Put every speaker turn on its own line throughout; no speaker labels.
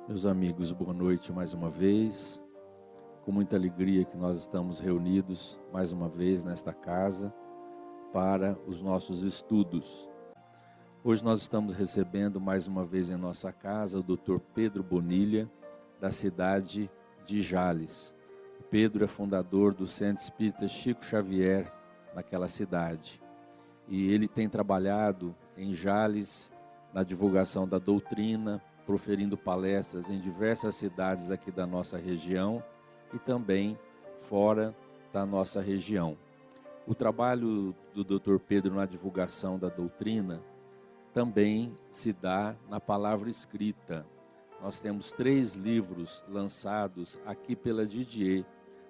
Meus amigos, boa noite mais uma vez. Com muita alegria que nós estamos reunidos mais uma vez nesta casa para os nossos estudos. Hoje nós estamos recebendo mais uma vez em nossa casa o Dr. Pedro Bonilha, da cidade de Jales. O Pedro é fundador do Centro Espírita Chico Xavier, naquela cidade. E ele tem trabalhado em Jales na divulgação da doutrina, proferindo palestras em diversas cidades aqui da nossa região e também fora da nossa região. O trabalho do Dr. Pedro na divulgação da doutrina também se dá na palavra escrita. Nós temos 3 livros lançados aqui pela Didier.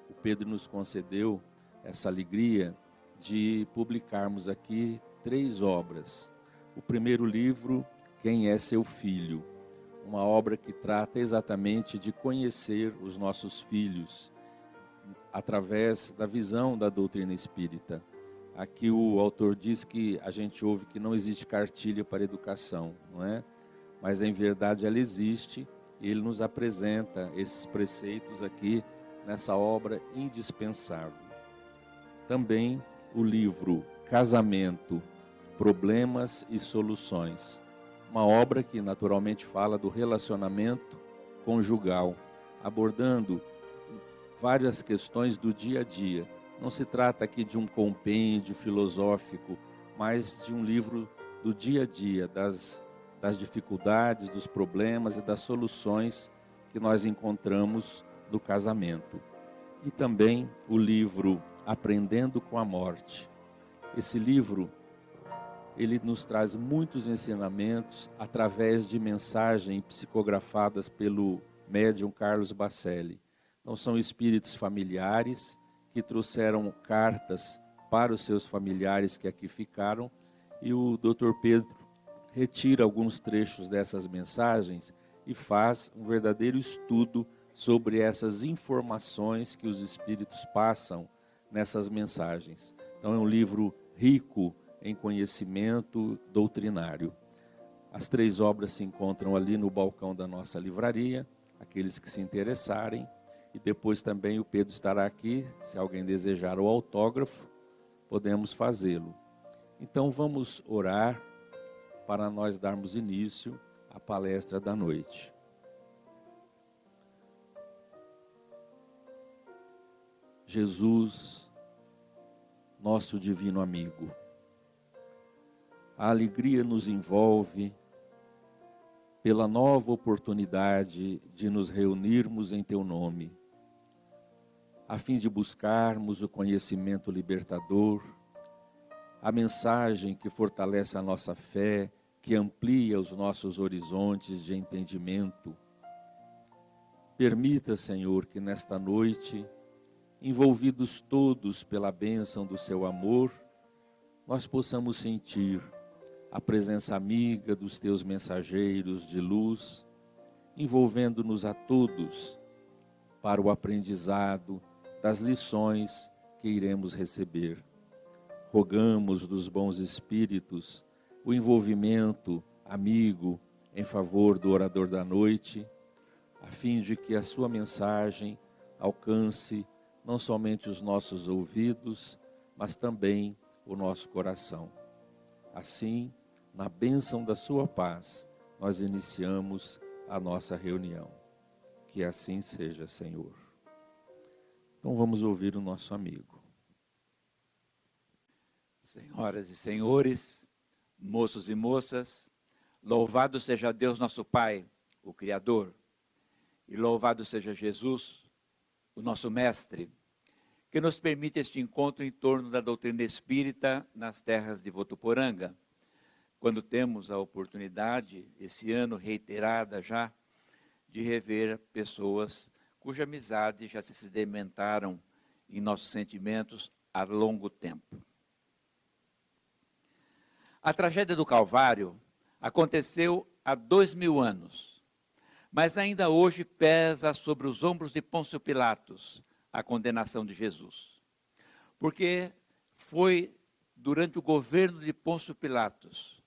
O Pedro nos concedeu essa alegria de publicarmos aqui 3 obras. O primeiro livro, Quem é Seu Filho? Uma obra que trata exatamente de conhecer os nossos filhos através da visão da doutrina espírita. Aqui o autor diz que a gente ouve que não existe cartilha para educação, não é? Mas em verdade ela existe e ele nos apresenta esses preceitos aqui nessa obra indispensável. Também o livro Casamento, Problemas e Soluções. Uma obra que naturalmente fala do relacionamento conjugal, abordando várias questões do dia a dia. Não se trata aqui de um compêndio filosófico, mas de um livro do dia a dia, das dificuldades, dos problemas e das soluções que nós encontramos no casamento. E também o livro Aprendendo com a Morte. Esse livro, ele nos traz muitos ensinamentos através de mensagens psicografadas pelo médium Carlos Bacelli. Então são espíritos familiares que trouxeram cartas para os seus familiares que aqui ficaram e o Dr. Pedro retira alguns trechos dessas mensagens e faz um verdadeiro estudo sobre essas informações que os espíritos passam nessas mensagens. Então é um livro rico em conhecimento doutrinário. As 3 obras se encontram ali no balcão da nossa livraria, aqueles que se interessarem, e depois também o Pedro estará aqui, se alguém desejar o autógrafo, podemos fazê-lo. Então vamos orar para nós darmos início à palestra da noite. Jesus, nosso divino amigo, a alegria nos envolve pela nova oportunidade de nos reunirmos em Teu nome, a fim de buscarmos o conhecimento libertador, a mensagem que fortalece a nossa fé, que amplia os nossos horizontes de entendimento. Permita, Senhor, que nesta noite, envolvidos todos pela bênção do Seu amor, nós possamos sentir a presença amiga dos Teus mensageiros de luz, envolvendo-nos a todos para o aprendizado das lições que iremos receber. Rogamos dos bons espíritos o envolvimento amigo em favor do orador da noite, a fim de que a sua mensagem alcance não somente os nossos ouvidos, mas também o nosso coração. Assim, na bênção da sua paz, nós iniciamos a nossa reunião. Que assim seja, Senhor. Então vamos ouvir o nosso amigo.
Senhoras e senhores, moços e moças, louvado seja Deus nosso Pai, o Criador, e louvado seja Jesus, o nosso Mestre, que nos permite este encontro em torno da doutrina espírita nas terras de Votuporanga, quando temos a oportunidade, esse ano reiterada já, de rever pessoas cuja amizade já se sedimentaram em nossos sentimentos há longo tempo. A tragédia do Calvário aconteceu há 2000 anos, mas ainda hoje pesa sobre os ombros de Pôncio Pilatos a condenação de Jesus. Porque foi durante o governo de Pôncio Pilatos,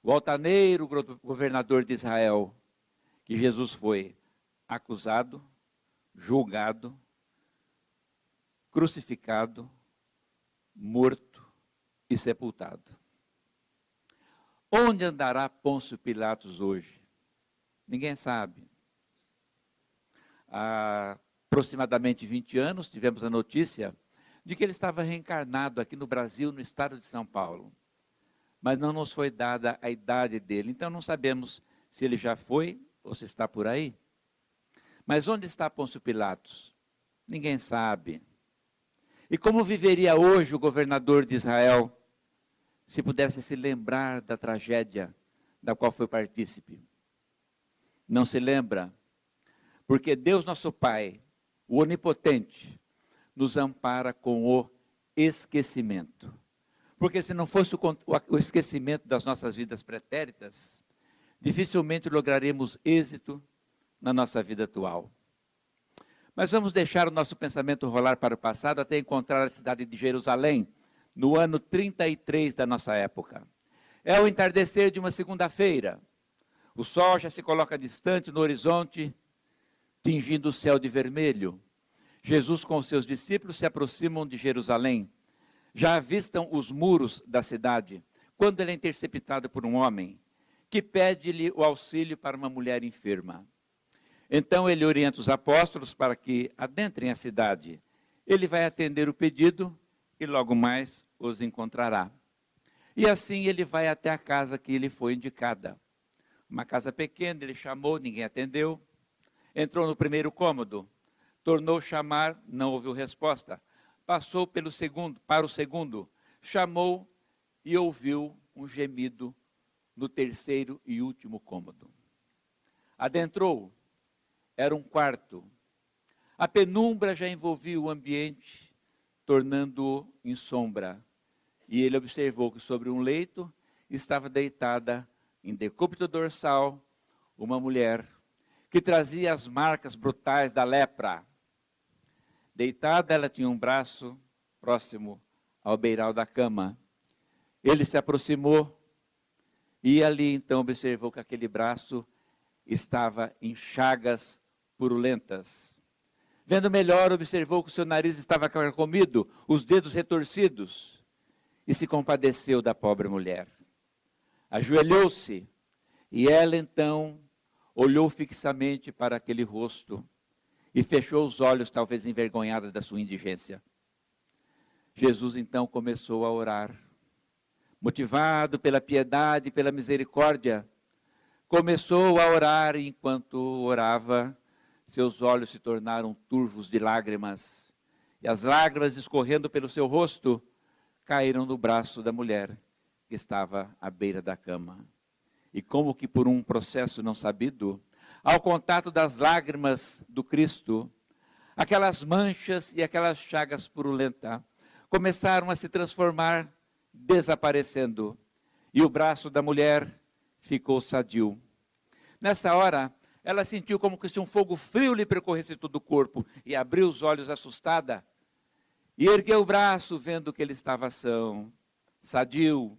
o altaneiro governador de Israel, que Jesus foi acusado, julgado, crucificado, morto e sepultado. Onde andará Pôncio Pilatos hoje? Ninguém sabe. Há aproximadamente 20 anos, tivemos a notícia de que ele estava reencarnado aqui no Brasil, no estado de São Paulo. Mas não nos foi dada a idade dele, então não sabemos se ele já foi ou se está por aí. Mas onde está Pôncio Pilatos? Ninguém sabe. E como viveria hoje o governador de Israel, se pudesse se lembrar da tragédia da qual foi partícipe? Não se lembra, porque Deus nosso Pai, o Onipotente, nos ampara com o esquecimento. Porque se não fosse o esquecimento das nossas vidas pretéritas, dificilmente lograremos êxito na nossa vida atual. Mas vamos deixar o nosso pensamento rolar para o passado até encontrar a cidade de Jerusalém, no ano 33 da nossa época. É o entardecer de uma segunda-feira. O sol já se coloca distante no horizonte, tingindo o céu de vermelho. Jesus com os seus discípulos se aproximam de Jerusalém. Já avistam os muros da cidade, quando ele é interceptado por um homem, que pede-lhe o auxílio para uma mulher enferma. Então ele orienta os apóstolos para que adentrem a cidade. Ele vai atender o pedido e logo mais os encontrará. E assim ele vai até a casa que lhe foi indicada. Uma casa pequena, ele chamou, ninguém atendeu. Entrou no primeiro cômodo, tornou chamar, não ouviu resposta. Passou para o segundo, chamou e ouviu um gemido no terceiro e último cômodo. Adentrou, era um quarto. A penumbra já envolvia o ambiente, tornando-o em sombra. E ele observou que sobre um leito estava deitada, em decúbito dorsal, uma mulher que trazia as marcas brutais da lepra. Deitada, ela tinha um braço próximo ao beiral da cama. Ele se aproximou e ali então observou que aquele braço estava em chagas purulentas. Vendo melhor, observou que o seu nariz estava carcomido, os dedos retorcidos, e se compadeceu da pobre mulher. Ajoelhou-se, e ela então olhou fixamente para aquele rosto, e fechou os olhos, talvez envergonhada da sua indigência. Jesus então começou a orar, motivado pela piedade e pela misericórdia. Começou a orar, e enquanto orava, seus olhos se tornaram turvos de lágrimas, e as lágrimas escorrendo pelo seu rosto, caíram no braço da mulher, que estava à beira da cama. E como que por um processo não sabido, ao contato das lágrimas do Cristo, aquelas manchas e aquelas chagas purulentas começaram a se transformar, desaparecendo, e o braço da mulher ficou sadio. Nessa hora, ela sentiu como que se um fogo frio lhe percorresse todo o corpo, e abriu os olhos assustada, e ergueu o braço, vendo que ele estava são, sadio,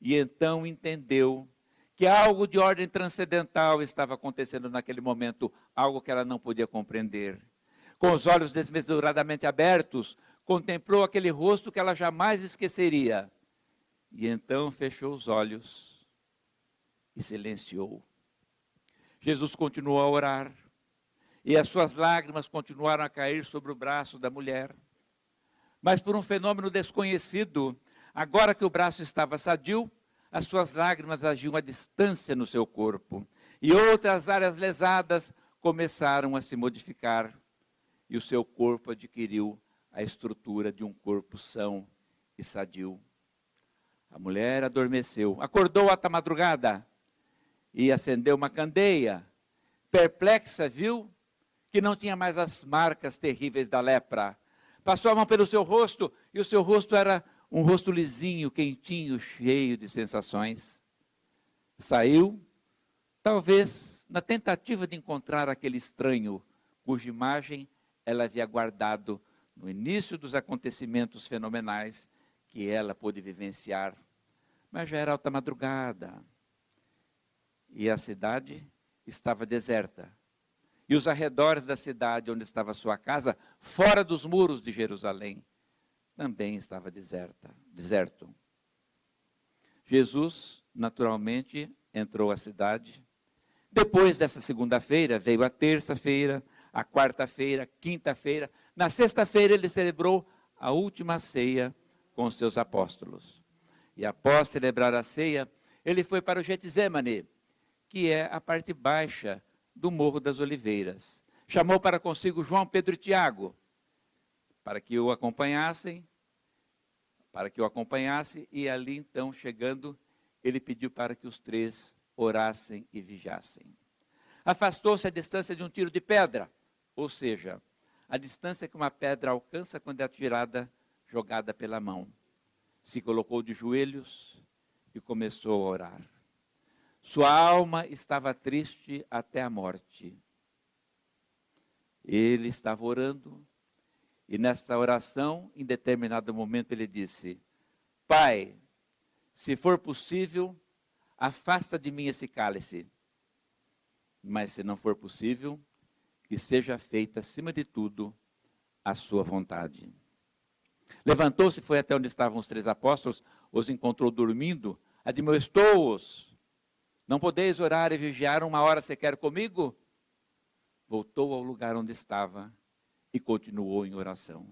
e então entendeu que algo de ordem transcendental estava acontecendo naquele momento, algo que ela não podia compreender. Com os olhos desmesuradamente abertos, contemplou aquele rosto que ela jamais esqueceria, e então fechou os olhos e silenciou. Jesus continuou a orar, e as suas lágrimas continuaram a cair sobre o braço da mulher. Mas por um fenômeno desconhecido, agora que o braço estava sadio, as suas lágrimas agiam à distância no seu corpo, e outras áreas lesadas começaram a se modificar, e o seu corpo adquiriu a estrutura de um corpo são e sadio. A mulher adormeceu, acordou à madrugada, e acendeu uma candeia. Perplexa, viu que não tinha mais as marcas terríveis da lepra. Passou a mão pelo seu rosto, e o seu rosto era um rosto lisinho, quentinho, cheio de sensações. Saiu, talvez na tentativa de encontrar aquele estranho, cuja imagem ela havia guardado no início dos acontecimentos fenomenais que ela pôde vivenciar. Mas já era alta madrugada. E a cidade estava deserta. E os arredores da cidade onde estava a sua casa, fora dos muros de Jerusalém, também estava deserto. Jesus, naturalmente, entrou à cidade. Depois dessa segunda-feira, veio a terça-feira, a quarta-feira, quinta-feira. Na sexta-feira, ele celebrou a última ceia com os seus apóstolos. E após celebrar a ceia, ele foi para o Getsemane, que é a parte baixa do Morro das Oliveiras. Chamou para consigo João, Pedro e Tiago, para que o acompanhasse, e ali então, chegando, ele pediu para que os três orassem e vigiassem. Afastou-se a distância de um tiro de pedra, ou seja, a distância que uma pedra alcança quando é atirada, jogada pela mão. Se colocou de joelhos e começou a orar. Sua alma estava triste até a morte. Ele estava orando, e nessa oração, em determinado momento, ele disse: Pai, se for possível, afasta de mim esse cálice. Mas se não for possível, que seja feita, acima de tudo, a sua vontade. Levantou-se e foi até onde estavam os três apóstolos, os encontrou dormindo, admoestou-os: Não podeis orar e vigiar uma hora sequer comigo? Voltou ao lugar onde estava e continuou em oração.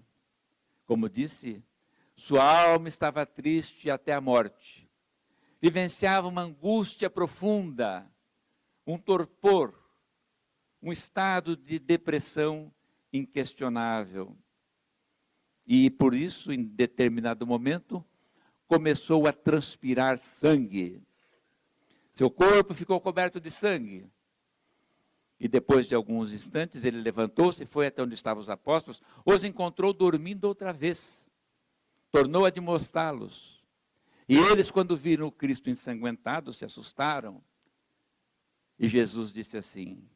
Como disse, sua alma estava triste até a morte. Vivenciava uma angústia profunda, um torpor, um estado de depressão inquestionável. E por isso, em determinado momento, começou a transpirar sangue. Seu corpo ficou coberto de sangue. E depois de alguns instantes, ele levantou-se e foi até onde estavam os apóstolos, os encontrou dormindo outra vez. Tornou a admoestá-los. E eles, quando viram o Cristo ensanguentado, se assustaram. E Jesus disse assim: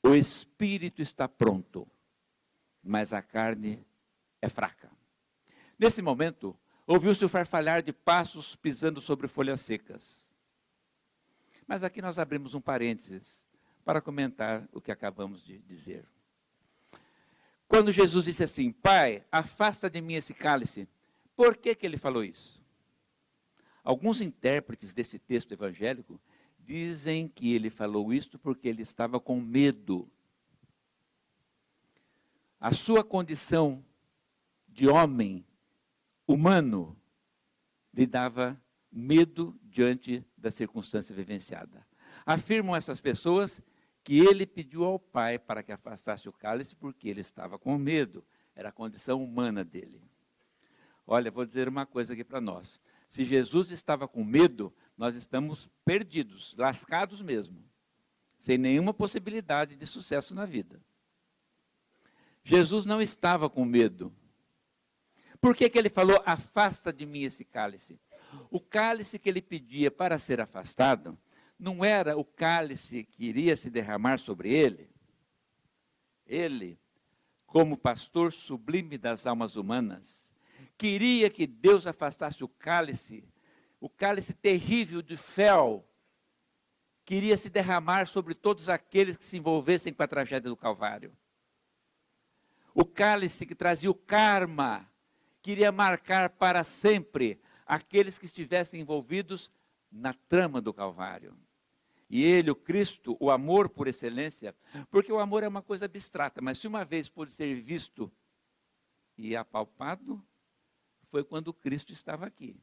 O espírito está pronto, mas a carne é fraca. Nesse momento, ouviu-se o farfalhar de passos pisando sobre folhas secas. Mas aqui nós abrimos um parênteses para comentar o que acabamos de dizer. Quando Jesus disse assim: Pai, afasta de mim esse cálice, por que ele falou isso? Alguns intérpretes desse texto evangélico dizem que ele falou isto porque ele estava com medo. A sua condição de homem humano lhe dava medo diante da circunstância vivenciada. Afirmam essas pessoas que ele pediu ao Pai para que afastasse o cálice porque ele estava com medo. Era a condição humana dele. Olha, vou dizer uma coisa aqui para nós. Se Jesus estava com medo, nós estamos perdidos, lascados mesmo, sem nenhuma possibilidade de sucesso na vida. Jesus não estava com medo. Por que ele falou: afasta de mim esse cálice? O cálice que ele pedia para ser afastado não era o cálice que iria se derramar sobre ele. Ele, como pastor sublime das almas humanas, queria que Deus afastasse o cálice terrível de fel, que iria se derramar sobre todos aqueles que se envolvessem com a tragédia do Calvário. O cálice que trazia o karma, que iria marcar para sempre aqueles que estivessem envolvidos na trama do Calvário. E ele, o Cristo, o amor por excelência, porque o amor é uma coisa abstrata, mas se uma vez pôde ser visto e apalpado, foi quando Cristo estava aqui.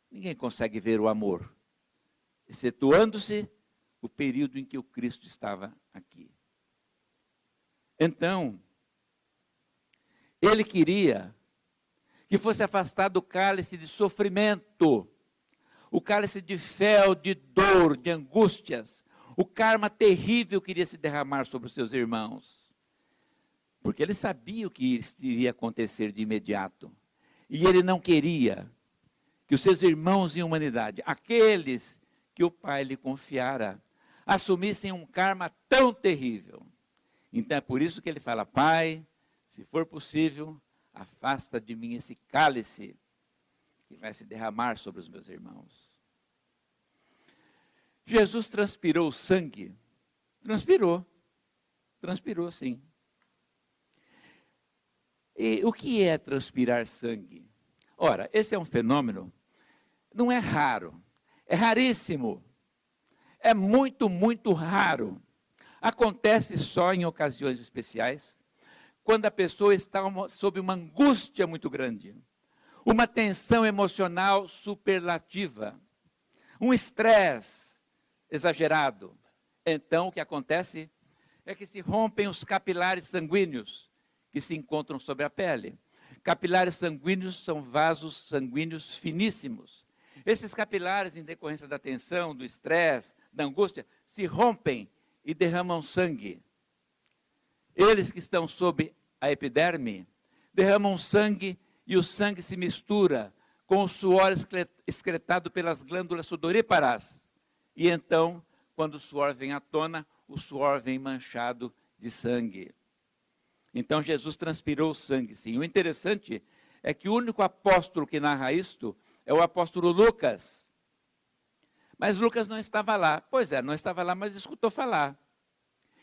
Ninguém consegue ver o amor, excetuando-se o período em que o Cristo estava aqui. Então, ele queria que fosse afastado o cálice de sofrimento, o cálice de fel, de dor, de angústias, o karma terrível que iria se derramar sobre os seus irmãos. Porque ele sabia o que iria acontecer de imediato. E ele não queria que os seus irmãos em humanidade, aqueles que o Pai lhe confiara, assumissem um karma tão terrível. Então é por isso que ele fala: Pai, se for possível, afasta de mim esse cálice que vai se derramar sobre os meus irmãos. Jesus transpirou sangue? Transpirou sim. E o que é transpirar sangue? Ora, esse é um fenômeno, não é raro, é raríssimo. É muito, muito raro. Acontece só em ocasiões especiais, quando a pessoa está sob uma angústia muito grande, uma tensão emocional superlativa, um estresse exagerado. Então, o que acontece é que se rompem os capilares sanguíneos que se encontram sobre a pele. Capilares sanguíneos são vasos sanguíneos finíssimos. Esses capilares, em decorrência da tensão, do estresse, da angústia, se rompem e derramam sangue. Eles que estão sob a epiderme derramam sangue e o sangue se mistura com o suor excretado pelas glândulas sudoríparas. E então, quando o suor vem à tona, o suor vem manchado de sangue. Então Jesus transpirou sangue, sim. O interessante é que o único apóstolo que narra isto é o apóstolo Lucas. Mas Lucas não estava lá. Pois é, não estava lá, mas escutou falar.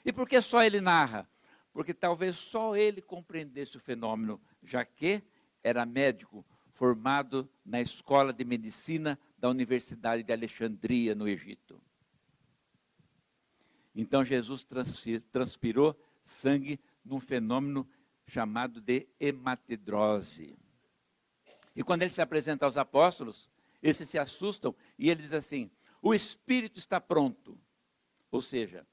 E por que só ele narra? Porque talvez só ele compreendesse o fenômeno, já que era médico formado na escola de medicina da Universidade de Alexandria, no Egito. Então Jesus transpirou sangue num fenômeno chamado de hematidrose. E quando ele se apresenta aos apóstolos, esses se assustam e ele diz assim: o espírito está pronto. Ou seja,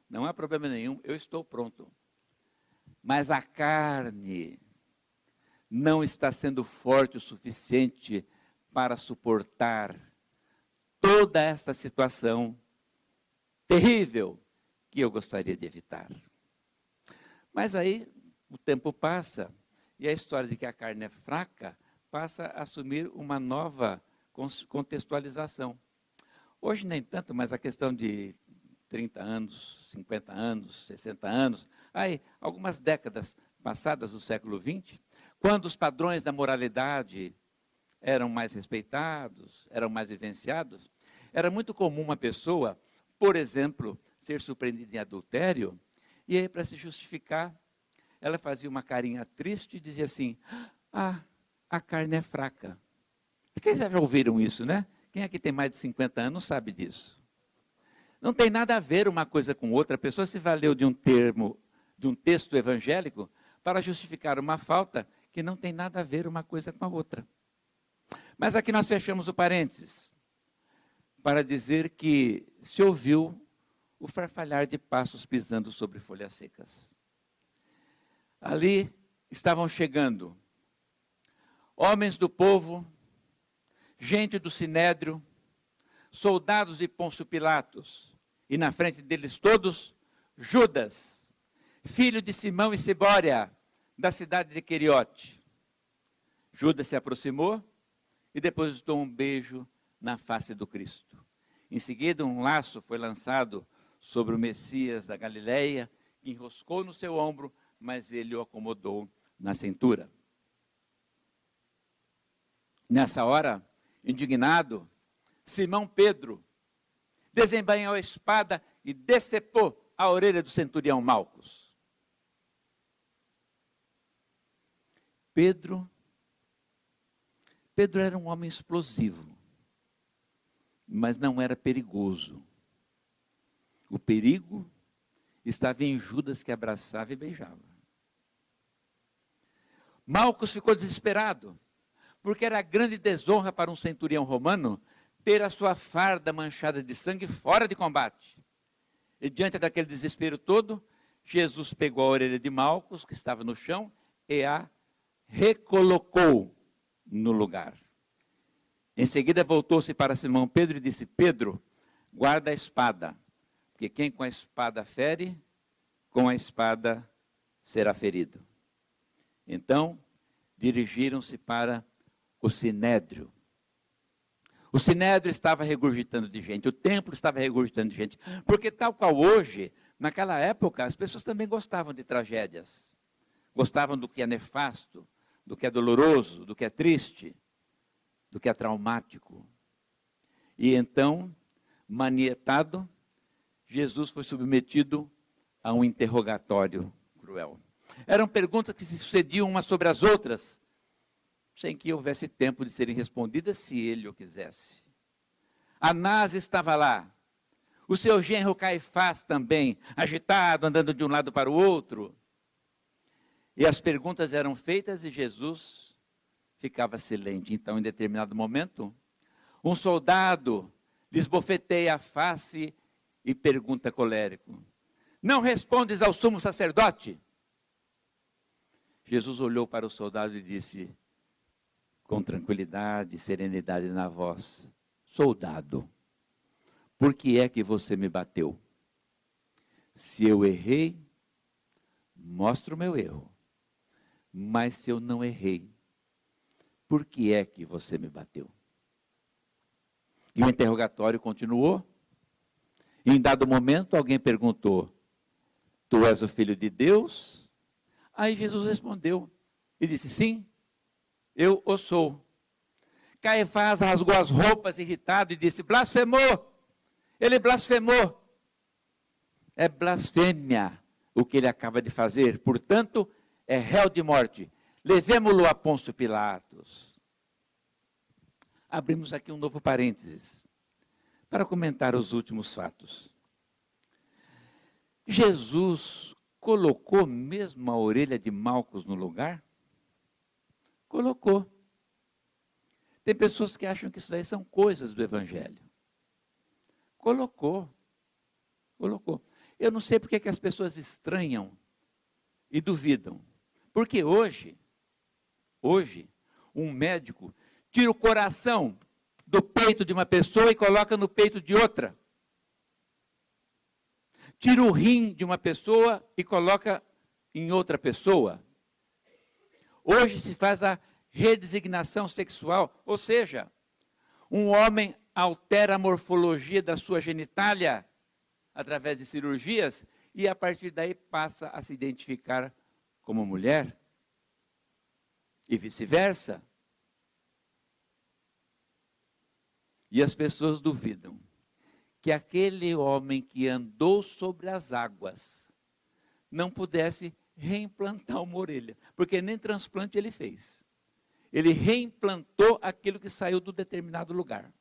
não há problema nenhum, eu estou pronto. Mas a carne não está sendo forte o suficiente para suportar toda essa situação terrível que eu gostaria de evitar. Mas aí o tempo passa e a história de que a carne é fraca passa a assumir uma nova contextualização. Hoje nem tanto, mas a questão de 30 anos, 50 anos, 60 anos, aí algumas décadas passadas do século XX, quando os padrões da moralidade eram mais respeitados, eram mais vivenciados, era muito comum uma pessoa, por exemplo, ser surpreendida em adultério, e aí para se justificar, ela fazia uma carinha triste e dizia assim: a carne é fraca. Porque vocês já ouviram isso, né? Quem aqui tem mais de 50 anos sabe disso. Não tem nada a ver uma coisa com outra. A pessoa se valeu de um termo, de um texto evangélico, para justificar uma falta que não tem nada a ver uma coisa com a outra. Mas aqui nós fechamos o parênteses, para dizer que se ouviu o farfalhar de passos pisando sobre folhas secas. Ali estavam chegando homens do povo, gente do Sinédrio, soldados de Pôncio Pilatos, e na frente deles todos, Judas, filho de Simão e Sibória, da cidade de Queriote. Judas se aproximou e depositou um beijo na face do Cristo. Em seguida, um laço foi lançado sobre o Messias da Galileia, que enroscou no seu ombro, mas ele o acomodou na cintura. Nessa hora, indignado, Simão Pedro desembainhou a espada e decepou a orelha do centurião Malcos. Pedro era um homem explosivo, mas não era perigoso. O perigo estava em Judas, que abraçava e beijava. Malcos ficou desesperado, porque era grande desonra para um centurião romano ter a sua farda manchada de sangue fora de combate. E diante daquele desespero todo, Jesus pegou a orelha de Malcos, que estava no chão, e a recolocou no lugar. Em seguida voltou-se para Simão Pedro e disse: Pedro, guarda a espada, porque quem com a espada fere, com a espada será ferido. Então, dirigiram-se para o Sinédrio. O Sinédrio estava regurgitando de gente, o templo estava regurgitando de gente, porque tal qual hoje, naquela época, as pessoas também gostavam de tragédias, gostavam do que é nefasto, do que é doloroso, do que é triste, do que é traumático. E então, manietado, Jesus foi submetido a um interrogatório cruel. Eram perguntas que se sucediam umas sobre as outras, sem que houvesse tempo de serem respondidas, se ele o quisesse. Anás estava lá, o seu genro Caifás também, agitado, andando de um lado para o outro. E as perguntas eram feitas e Jesus ficava silente. Então, em determinado momento, um soldado lhes bofeteia a face e pergunta colérico: não respondes ao sumo sacerdote? Jesus olhou para o soldado e disse, com tranquilidade e serenidade na voz: soldado, por que é que você me bateu? Se eu errei, mostra o meu erro. Mas se eu não errei, por que é que você me bateu? E o interrogatório continuou. E em dado momento, alguém perguntou: tu és o filho de Deus? Aí Jesus respondeu e disse: sim, eu o sou. Caifás rasgou as roupas irritado e disse: blasfemou! Ele blasfemou. É blasfêmia o que ele acaba de fazer, portanto, é réu de morte. Levemo-lo a Pôncio Pilatos. Abrimos aqui um novo parênteses para comentar os últimos fatos. Jesus colocou mesmo a orelha de Malcos no lugar? Colocou. Tem pessoas que acham que isso daí são coisas do Evangelho. Colocou. Eu não sei porque que as pessoas estranham e duvidam. Porque hoje, um médico tira o coração do peito de uma pessoa e coloca no peito de outra. Tira o rim de uma pessoa e coloca em outra pessoa. Hoje se faz a redesignação sexual, ou seja, um homem altera a morfologia da sua genitália através de cirurgias e a partir daí passa a se identificar como mulher e vice-versa. E as pessoas duvidam que aquele homem que andou sobre as águas não pudesse reimplantar uma orelha, porque nem transplante ele fez. Ele reimplantou aquilo que saiu do determinado lugar.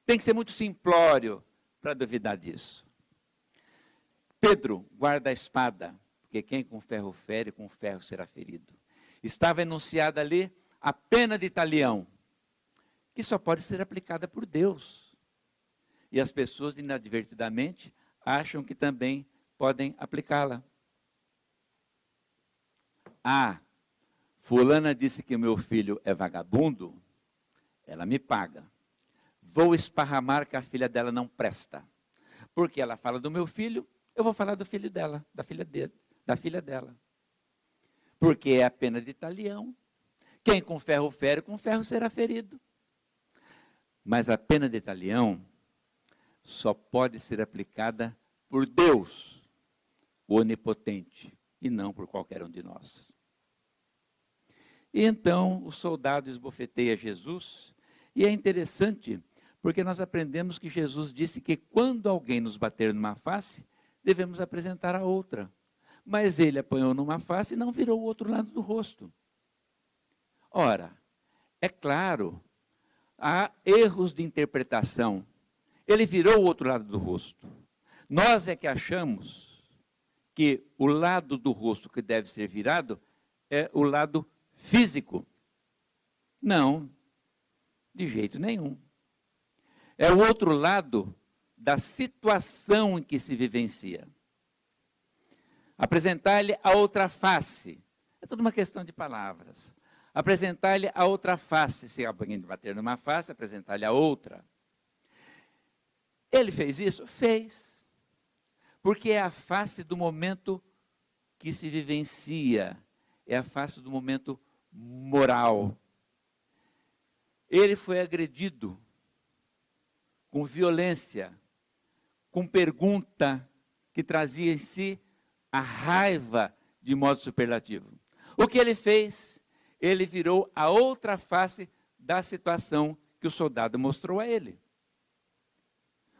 Tem que ser muito simplório para duvidar disso. Pedro guarda a espada, porque quem com ferro fere, com ferro será ferido. Estava enunciada ali a pena de talião, que só pode ser aplicada por Deus. E as pessoas, inadvertidamente, acham que também podem aplicá-la. Fulana disse que o meu filho é vagabundo, ela me paga. Vou esparramar que a filha dela não presta. Porque ela fala do meu filho, eu vou falar do filho dela, da filha dela. Porque é a pena de talião. Quem com ferro fere, com ferro será ferido. Mas a pena de talião só pode ser aplicada por Deus, o onipotente, e não por qualquer um de nós. E então o soldado esbofeteia Jesus, e é interessante, porque nós aprendemos que Jesus disse que quando alguém nos bater numa face, devemos apresentar a outra. Mas ele apanhou numa face e não virou o outro lado do rosto. Ora, é claro, há erros de interpretação. Ele virou o outro lado do rosto. Nós é que achamos que o lado do rosto que deve ser virado é o lado físico. Não, de jeito nenhum. É o outro lado da situação em que se vivencia. Apresentar-lhe a outra face. É tudo uma questão de palavras. Apresentar-lhe a outra face. Se alguém bater numa face, apresentar-lhe a outra. Ele fez isso? Fez. Porque é a face do momento que se vivencia. É a face do momento moral. Ele foi agredido com violência, com pergunta que trazia em si a raiva de modo superlativo. O que ele fez? Ele virou a outra face da situação que o soldado mostrou a ele.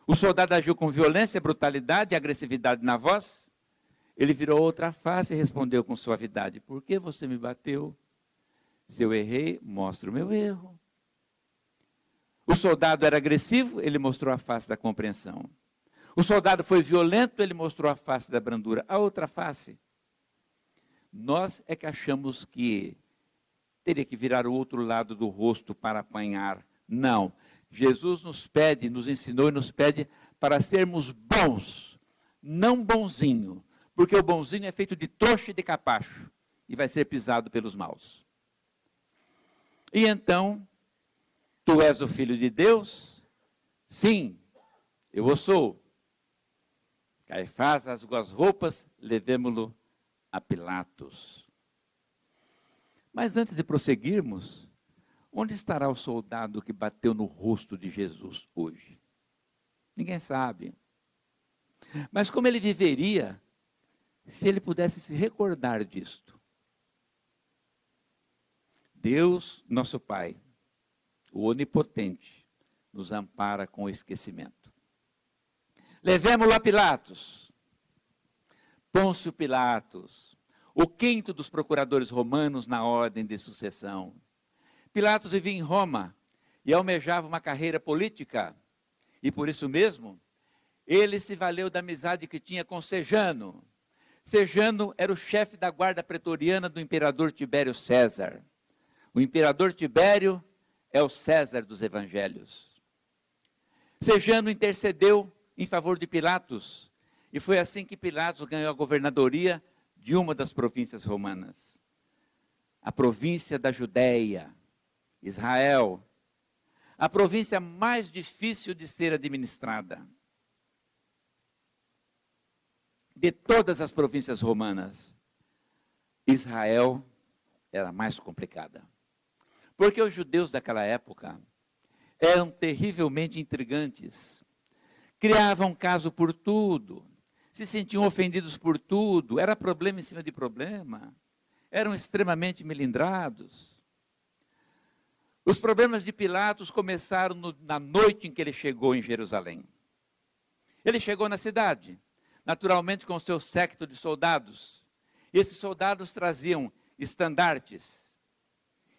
O soldado agiu com violência, brutalidade e agressividade na voz. Ele virou outra face e respondeu com suavidade: por que você me bateu? Se eu errei, mostre o meu erro. O soldado era agressivo, ele mostrou a face da compreensão. O soldado foi violento, ele mostrou a face da brandura. A outra face, nós é que achamos que teria que virar o outro lado do rosto para apanhar. Não. Jesus nos pede, nos ensinou e nos pede para sermos bons, não bonzinho, porque o bonzinho é feito de trouxa e de capacho e vai ser pisado pelos maus. E então, tu és o Filho de Deus? Sim, eu o sou. Caifás rasgou as roupas, levemo-lo a Pilatos. Mas antes de prosseguirmos, onde estará o soldado que bateu no rosto de Jesus hoje? Ninguém sabe. Mas como ele viveria se ele pudesse se recordar disto? Deus, nosso Pai, o Onipotente, nos ampara com o esquecimento. Levemo-lo a Pilatos. Pôncio Pilatos, o quinto dos procuradores romanos na ordem de sucessão. Pilatos vivia em Roma e almejava uma carreira política. E por isso mesmo, ele se valeu da amizade que tinha com Sejano. Sejano era o chefe da guarda pretoriana do imperador Tibério César. O imperador Tibério é o César dos evangelhos. Sejano intercedeu em favor de Pilatos, e foi assim que Pilatos ganhou a governadoria de uma das províncias romanas. A província da Judéia, Israel, a província mais difícil de ser administrada. De todas as províncias romanas, Israel era a mais complicada. Porque os judeus daquela época eram terrivelmente intrigantes. Criavam caso por tudo, se sentiam ofendidos por tudo, era problema em cima de problema, eram extremamente melindrados. Os problemas de Pilatos começaram na noite em que ele chegou em Jerusalém. Ele chegou na cidade, naturalmente com o seu séquito de soldados. Esses soldados traziam estandartes,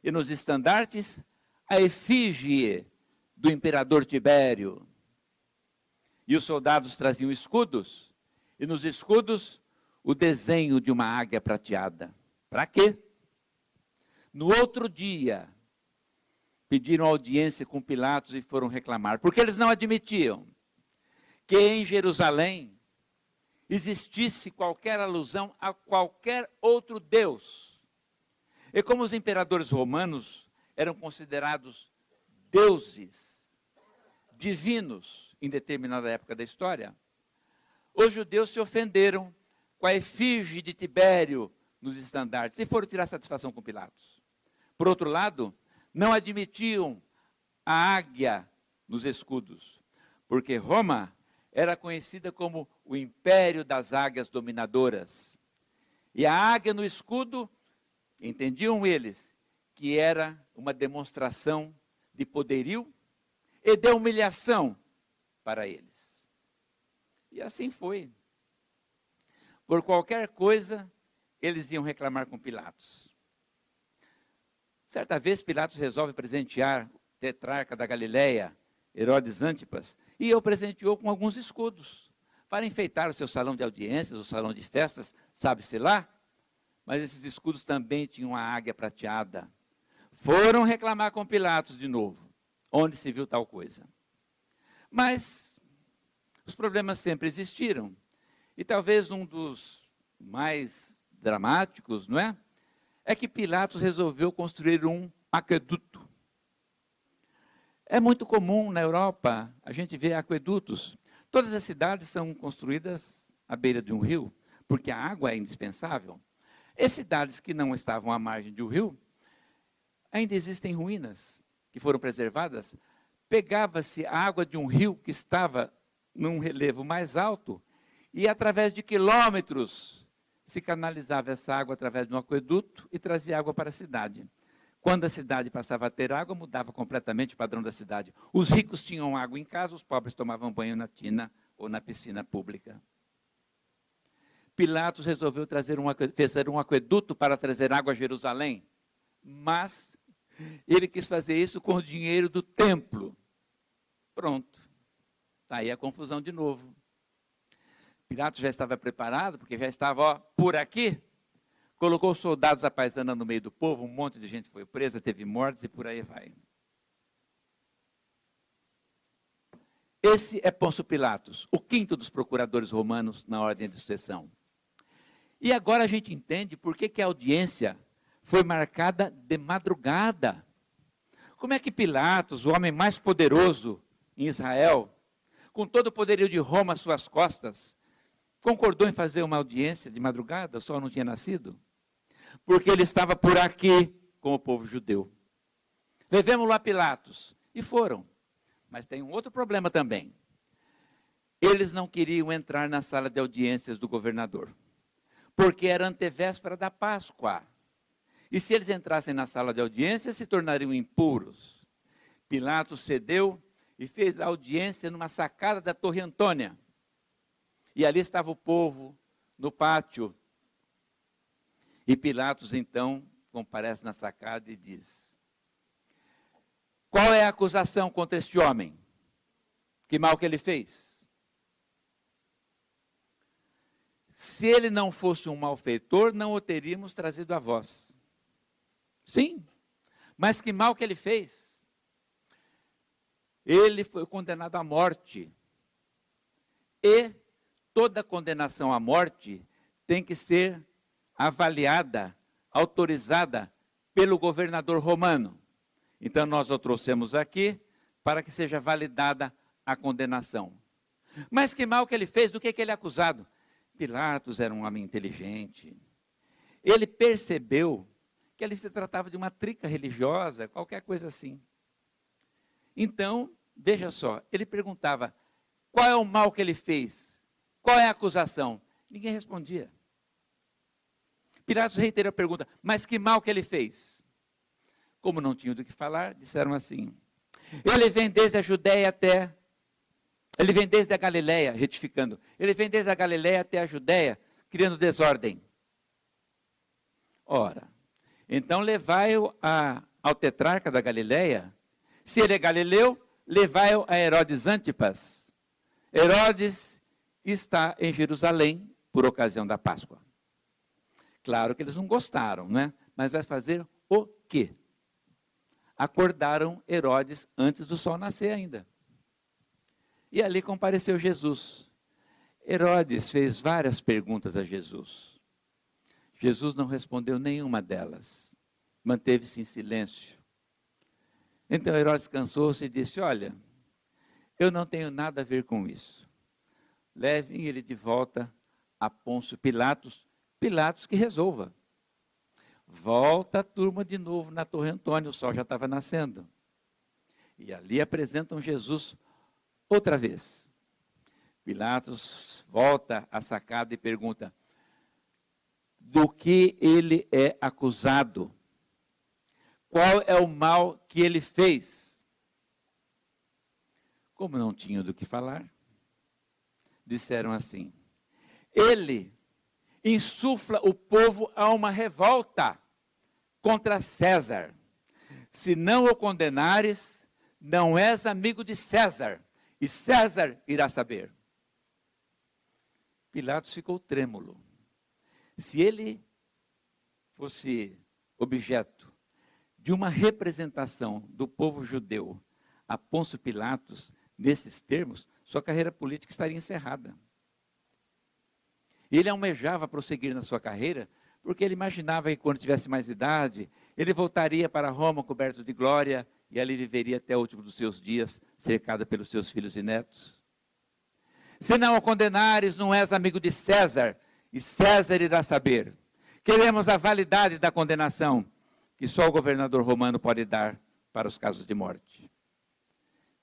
e nos estandartes a efígie do imperador Tibério. E os soldados traziam escudos, e nos escudos o desenho de uma águia prateada. Para quê? No outro dia, pediram audiência com Pilatos e foram reclamar, porque eles não admitiam que em Jerusalém existisse qualquer alusão a qualquer outro Deus. E como os imperadores romanos eram considerados deuses divinos em determinada época da história, os judeus se ofenderam com a efígie de Tibério nos estandartes e foram tirar satisfação com Pilatos. Por outro lado, não admitiam a águia nos escudos, porque Roma era conhecida como o império das águias dominadoras. E a águia no escudo, entendiam eles, que era uma demonstração de poderio e de humilhação para eles. E assim foi. Por qualquer coisa, eles iam reclamar com Pilatos. Certa vez, Pilatos resolve presentear o tetrarca da Galileia, Herodes Antipas, e o presenteou com alguns escudos, para enfeitar o seu salão de audiências, o salão de festas, sabe-se lá. Mas esses escudos também tinham a águia prateada. Foram reclamar com Pilatos de novo, onde se viu tal coisa. Mas os problemas sempre existiram. E talvez um dos mais dramáticos, não é? É que Pilatos resolveu construir um aqueduto. É muito comum na Europa a gente ver aquedutos. Todas as cidades são construídas à beira de um rio, porque a água é indispensável. E cidades que não estavam à margem de um rio, ainda existem ruínas que foram preservadas. Pegava-se a água de um rio que estava num relevo mais alto e através de quilômetros se canalizava essa água através de um aqueduto e trazia água para a cidade. Quando a cidade passava a ter água, mudava completamente o padrão da cidade. Os ricos tinham água em casa, os pobres tomavam banho na tina ou na piscina pública. Pilatos resolveu fazer um aqueduto para trazer água a Jerusalém, mas ele quis fazer isso com o dinheiro do templo. Pronto. Está aí a confusão de novo. Pilatos já estava preparado, porque já estava por aqui. Colocou soldados à paisana no meio do povo, um monte de gente foi presa, teve mortes e por aí vai. Esse é Pôncio Pilatos, o quinto dos procuradores romanos na ordem de sucessão. E agora a gente entende por que a audiência foi marcada de madrugada. Como é que Pilatos, o homem mais poderoso em Israel, com todo o poderio de Roma às suas costas, concordou em fazer uma audiência de madrugada? O sol não tinha nascido? Porque ele estava por aqui com o povo judeu. Levemos-lo a Pilatos. E foram. Mas tem um outro problema também. Eles não queriam entrar na sala de audiências do governador, porque era antevéspera da Páscoa. E se eles entrassem na sala de audiências, se tornariam impuros. Pilatos cedeu e fez a audiência numa sacada da Torre Antônia. E ali estava o povo, no pátio. E Pilatos, então, comparece na sacada e diz: qual é a acusação contra este homem? Que mal que ele fez? Se ele não fosse um malfeitor, não o teríamos trazido a vós. Sim, mas que mal que ele fez? Ele foi condenado à morte. E toda condenação à morte tem que ser avaliada, autorizada pelo governador romano. Então nós o trouxemos aqui para que seja validada a condenação. Mas que mal que ele fez? Do que ele é acusado? Pilatos era um homem inteligente. Ele percebeu que ali se tratava de uma trica religiosa, qualquer coisa assim. Então, veja só, ele perguntava: qual é o mal que ele fez? Qual é a acusação? Ninguém respondia. Pilatos reiterou a pergunta: mas que mal que ele fez? Como não tinham do que falar, disseram assim: ele vem desde a Judéia até... Ele vem desde a Galiléia, retificando. Ele vem desde a Galiléia até a Judéia, criando desordem. Ora, então levai-o ao tetrarca da Galiléia. Se ele é galileu, levai-o a Herodes Antipas. Herodes está em Jerusalém por ocasião da Páscoa. Claro que eles não gostaram, né? Mas vai fazer o quê? Acordaram Herodes antes do sol nascer ainda. E ali compareceu Jesus. Herodes fez várias perguntas a Jesus. Jesus não respondeu nenhuma delas. Manteve-se em silêncio. Então Herodes cansou-se e disse: olha, eu não tenho nada a ver com isso. Levem ele de volta a Pôncio Pilatos. Pilatos que resolva. Volta a turma de novo na Torre Antônia, o sol já estava nascendo. E ali apresentam Jesus outra vez. Pilatos volta à sacada e pergunta: do que ele é acusado? Qual é o mal que ele fez? Como não tinham do que falar, disseram assim: ele insufla o povo a uma revolta contra César. Se não o condenares, não és amigo de César, e César irá saber. Pilatos ficou trêmulo. Se ele fosse objeto de uma representação do povo judeu a Pôncio Pilatos, nesses termos, sua carreira política estaria encerrada. Ele almejava prosseguir na sua carreira, porque ele imaginava que quando tivesse mais idade, ele voltaria para Roma coberto de glória, e ali viveria até o último dos seus dias, cercado pelos seus filhos e netos. Se não o condenares, não és amigo de César, e César irá saber. Queremos a validade da condenação, que só o governador romano pode dar para os casos de morte.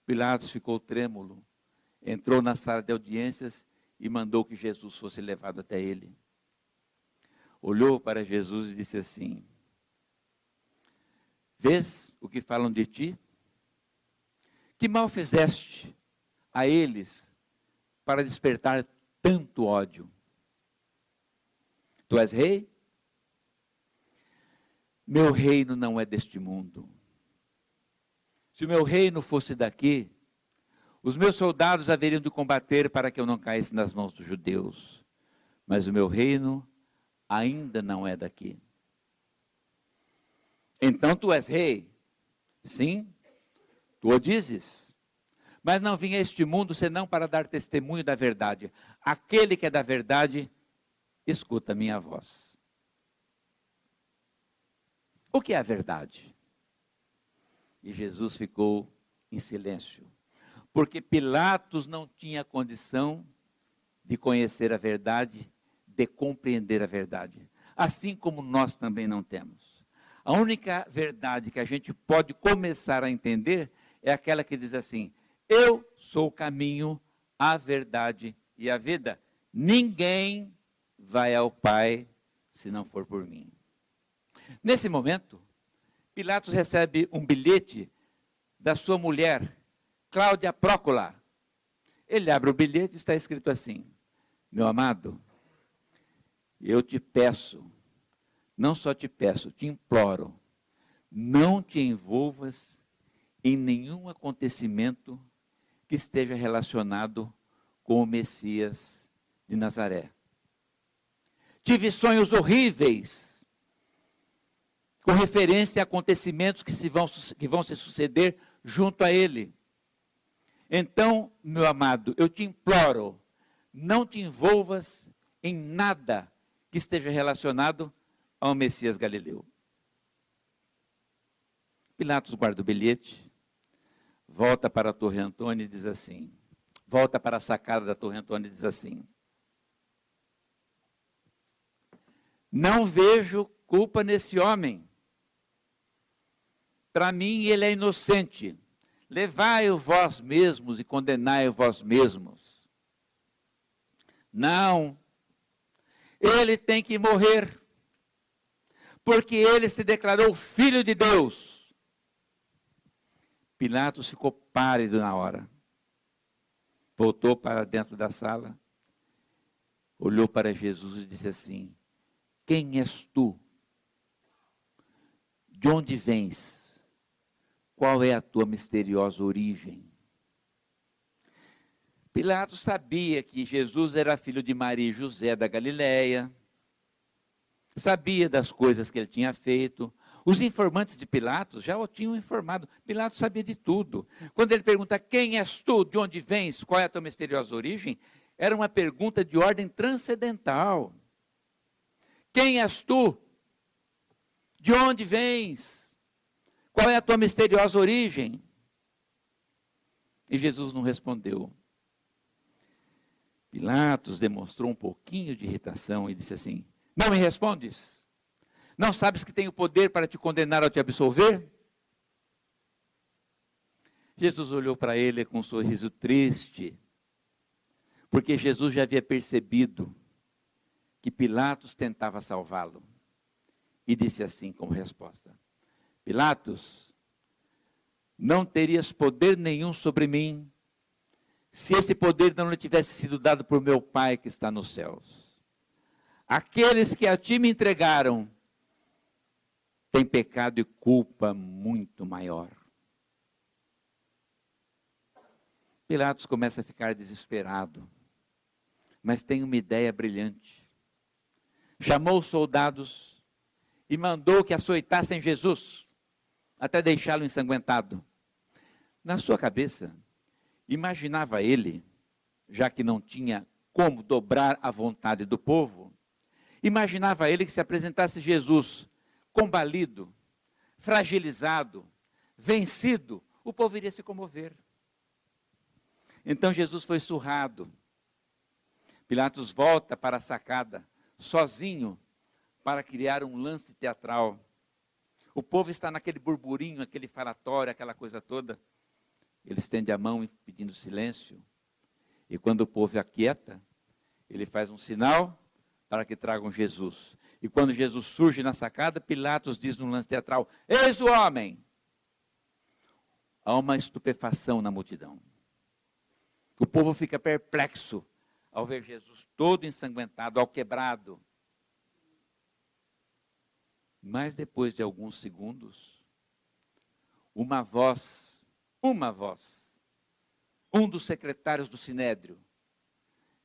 Pilatos ficou trêmulo, entrou na sala de audiências e mandou que Jesus fosse levado até ele. Olhou para Jesus e disse assim: Vês o que falam de ti? Que mal fizeste a eles para despertar tanto ódio? Tu és rei? Meu reino não é deste mundo. Se o meu reino fosse daqui, os meus soldados haveriam de combater para que eu não caísse nas mãos dos judeus. Mas o meu reino ainda não é daqui. Então tu és rei? Sim, tu o dizes. Mas não vim a este mundo senão para dar testemunho da verdade. Aquele que é da verdade, escuta a minha voz. O que é a verdade? E Jesus ficou em silêncio, porque Pilatos não tinha condição de conhecer a verdade, de compreender a verdade, assim como nós também não temos. A única verdade que a gente pode começar a entender é aquela que diz assim: eu sou o caminho, a verdade e a vida. Ninguém vai ao Pai se não for por mim. Nesse momento, Pilatos recebe um bilhete da sua mulher, Cláudia Prócola. Ele abre o bilhete e está escrito assim: meu amado, eu te peço, não só te peço, te imploro, não te envolvas em nenhum acontecimento que esteja relacionado com o Messias de Nazaré. Tive sonhos horríveis com referência a acontecimentos que vão se suceder junto a ele. Então, meu amado, eu te imploro, não te envolvas em nada que esteja relacionado ao Messias Galileu. Pilatos guarda o bilhete, volta para a Torre Antônia e diz assim, volta para a sacada da Torre Antônia e diz assim: não vejo culpa nesse homem. Para mim ele é inocente. Levai-o vós mesmos e condenai-o vós mesmos. Não. Ele tem que morrer. Porque ele se declarou filho de Deus. Pilatos ficou pálido na hora. Voltou para dentro da sala. Olhou para Jesus e disse assim: quem és tu? De onde vens? Qual é a tua misteriosa origem? Pilatos sabia que Jesus era filho de Maria e José da Galileia, sabia das coisas que ele tinha feito. Os informantes de Pilatos já o tinham informado. Pilatos sabia de tudo. Quando ele pergunta: quem és tu? De onde vens? Qual é a tua misteriosa origem? Era uma pergunta de ordem transcendental. Quem és tu? De onde vens? Qual é a tua misteriosa origem? E Jesus não respondeu. Pilatos demonstrou um pouquinho de irritação e disse assim: não me respondes? Não sabes que tenho poder para te condenar ou te absolver? Jesus olhou para ele com um sorriso triste, porque Jesus já havia percebido que Pilatos tentava salvá-lo. E disse assim como resposta: Pilatos, não terias poder nenhum sobre mim, se esse poder não lhe tivesse sido dado por meu Pai que está nos céus. Aqueles que a ti me entregaram têm pecado e culpa muito maior. Pilatos começa a ficar desesperado, mas tem uma ideia brilhante. Chamou os soldados e mandou que açoitassem Jesus, até deixá-lo ensanguentado. Na sua cabeça, imaginava ele, já que não tinha como dobrar a vontade do povo, imaginava ele que se apresentasse Jesus combalido, fragilizado, vencido, o povo iria se comover. Então Jesus foi surrado. Pilatos volta para a sacada, sozinho, para criar um lance teatral. O povo está naquele burburinho, aquele falatório, aquela coisa toda. Ele estende a mão pedindo silêncio. E quando o povo aquieta, ele faz um sinal para que tragam Jesus. E quando Jesus surge na sacada, Pilatos diz num lance teatral: eis o homem! Há uma estupefação na multidão. O povo fica perplexo ao ver Jesus todo ensanguentado, ao quebrado. Mas depois de alguns segundos, uma voz, um dos secretários do Sinédrio,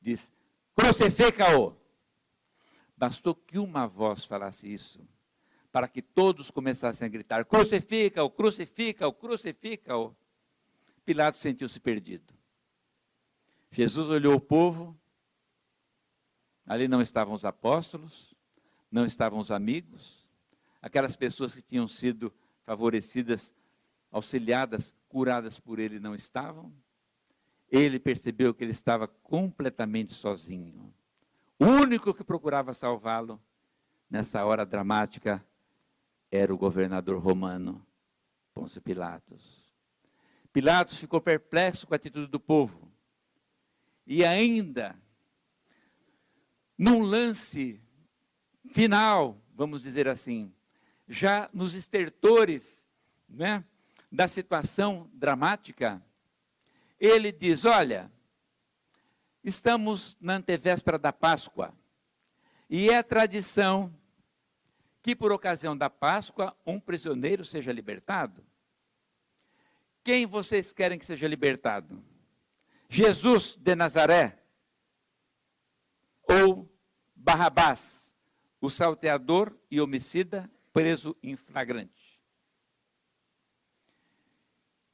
diz: crucifica-o! Bastou que uma voz falasse isso, para que todos começassem a gritar: crucifica-o, crucifica-o, crucifica-o. Pilatos sentiu-se perdido. Jesus olhou o povo, ali não estavam os apóstolos, não estavam os amigos, aquelas pessoas que tinham sido favorecidas, auxiliadas, curadas por ele não estavam. Ele percebeu que ele estava completamente sozinho. O único que procurava salvá-lo, nessa hora dramática, era o governador romano, Pôncio Pilatos. Pilatos ficou perplexo com a atitude do povo. E ainda, num lance final, vamos dizer assim, já nos estertores, né, da situação dramática, ele diz: olha, estamos na antevéspera da Páscoa, e é tradição que por ocasião da Páscoa um prisioneiro seja libertado. Quem vocês querem que seja libertado? Jesus de Nazaré ou Barrabás, o salteador e homicida preso em flagrante?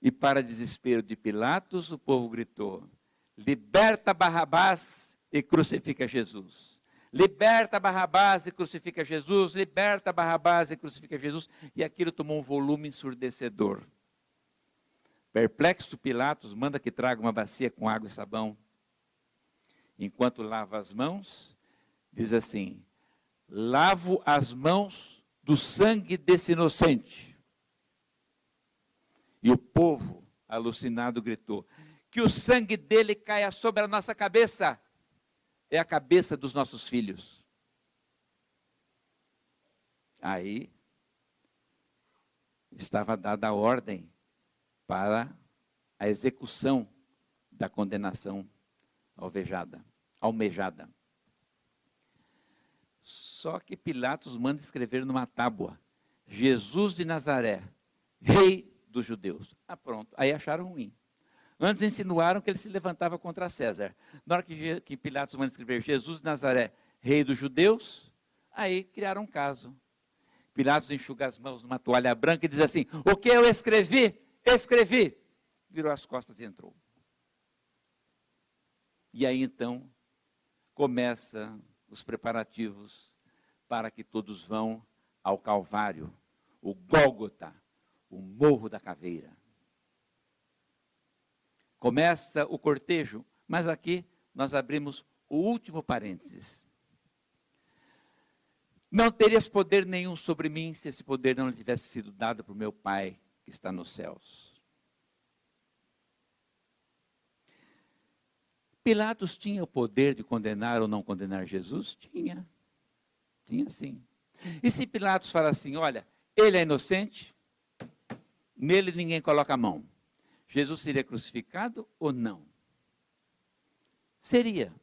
E para desespero de Pilatos, o povo gritou: liberta Barrabás e crucifica Jesus. Liberta Barrabás e crucifica Jesus. Liberta Barrabás e crucifica Jesus. E aquilo tomou um volume ensurdecedor. Perplexo, Pilatos manda que traga uma bacia com água e sabão. Enquanto lava as mãos, diz assim: lavo as mãos do sangue desse inocente. E o povo, alucinado, gritou: que o sangue dele caia sobre a nossa cabeça. É a cabeça dos nossos filhos. Aí, estava dada a ordem para a execução da condenação almejada. Só que Pilatos manda escrever numa tábua: Jesus de Nazaré, rei dos judeus. Ah, pronto. Aí acharam ruim. Antes insinuaram que ele se levantava contra César. Na hora que Pilatos manda escrever Jesus de Nazaré, rei dos judeus, aí criaram um caso. Pilatos enxuga as mãos numa toalha branca e diz assim: o que eu escrevi? Escrevi. Virou as costas e entrou. E aí então começam os preparativos para que todos vão ao Calvário, o Gólgota, o Morro da Caveira. Começa o cortejo, mas aqui nós abrimos o último parênteses. Não terias poder nenhum sobre mim se esse poder não tivesse sido dado por meu Pai que está nos céus. Pilatos tinha o poder de condenar ou não condenar Jesus? Tinha. Tinha sim. E se Pilatos fala assim: olha, ele é inocente, nele ninguém coloca a mão, Jesus seria crucificado ou não? Seria.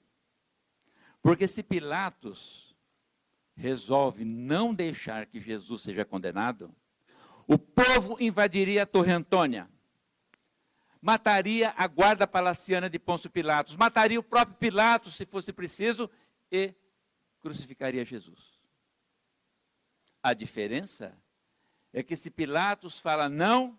Porque se Pilatos resolve não deixar que Jesus seja condenado, o povo invadiria a Torre Antônia, mataria a guarda palaciana de Pôncio Pilatos, mataria o próprio Pilatos, se fosse preciso, e crucificaria Jesus. A diferença é que se Pilatos fala não,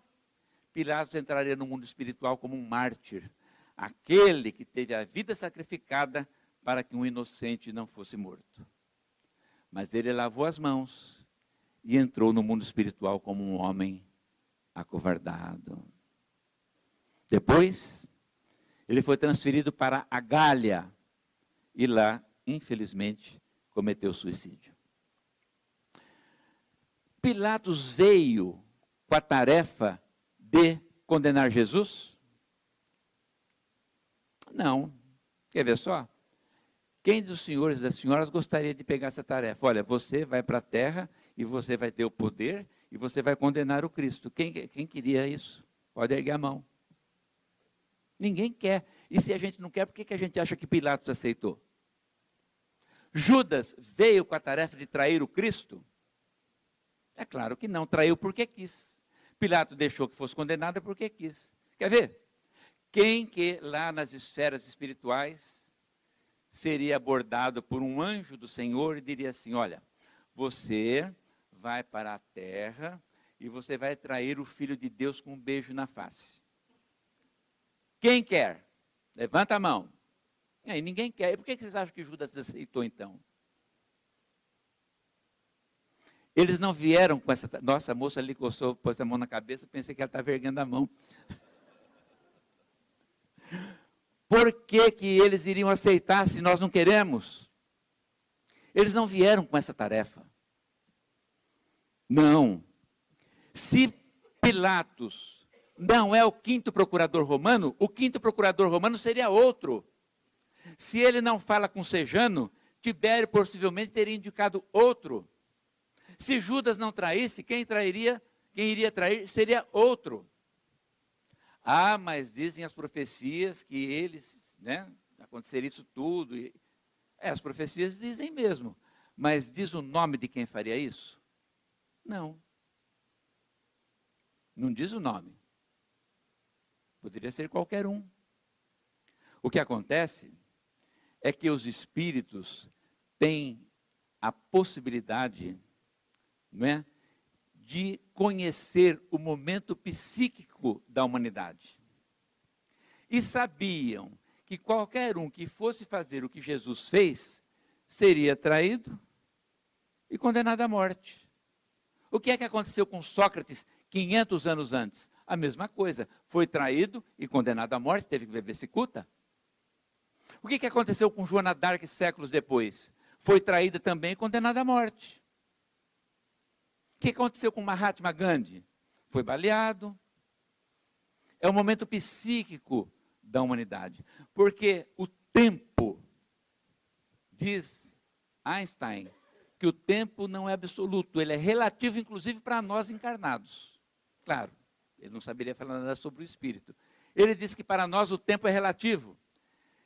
Pilatos entraria no mundo espiritual como um mártir, aquele que teve a vida sacrificada para que um inocente não fosse morto. Mas ele lavou as mãos e entrou no mundo espiritual como um homem acovardado. Depois, ele foi transferido para a Gália e lá, infelizmente, cometeu suicídio. Pilatos veio com a tarefa de condenar Jesus? Não. Quer ver só? Quem dos senhores e das senhoras gostaria de pegar essa tarefa? Olha, você vai para a terra e você vai ter o poder e você vai condenar o Cristo. Quem queria isso? Pode erguer a mão. Ninguém quer. E se a gente não quer, por que a gente acha que Pilatos aceitou? Judas veio com a tarefa de trair o Cristo? É claro que não, traiu porque quis. Pilatos deixou que fosse condenado porque quis. Quer ver? Quem que lá nas esferas espirituais seria abordado por um anjo do Senhor e diria assim, olha, você vai para a terra e você vai trair o Filho de Deus com um beijo na face. Quem quer? Levanta a mão. E aí ninguém quer. E por que vocês acham que Judas aceitou então? Eles não vieram com essa... Nossa, a moça ali coçou, pôs a mão na cabeça, pensei que ela estava erguendo a mão. Por que que eles iriam aceitar se nós não queremos? Eles não vieram com essa tarefa. Não. Se Pilatos não é o quinto procurador romano, o quinto procurador romano seria outro. Se ele não fala com Sejano, Tibério possivelmente teria indicado outro. Se Judas não traísse, quem iria trair seria outro. Ah, mas dizem as profecias que eles, aconteceria isso tudo. As profecias dizem mesmo. Mas diz o nome de quem faria isso? Não. Não diz o nome. Poderia ser qualquer um. O que acontece é que os espíritos têm a possibilidade, de conhecer o momento psíquico da humanidade. E sabiam que qualquer um que fosse fazer o que Jesus fez, seria traído e condenado à morte. O que é que aconteceu com Sócrates 500 anos antes? A mesma coisa, foi traído e condenado à morte, teve que beber cicuta. O que aconteceu com Joana d'Arc séculos depois? Foi traída também e condenada à morte. O que aconteceu com Mahatma Gandhi? Foi baleado. É o momento psíquico da humanidade. Porque o tempo, diz Einstein, que o tempo não é absoluto, ele é relativo, inclusive, para nós encarnados. Claro. Ele não saberia falar nada sobre o espírito. Ele disse que para nós o tempo é relativo.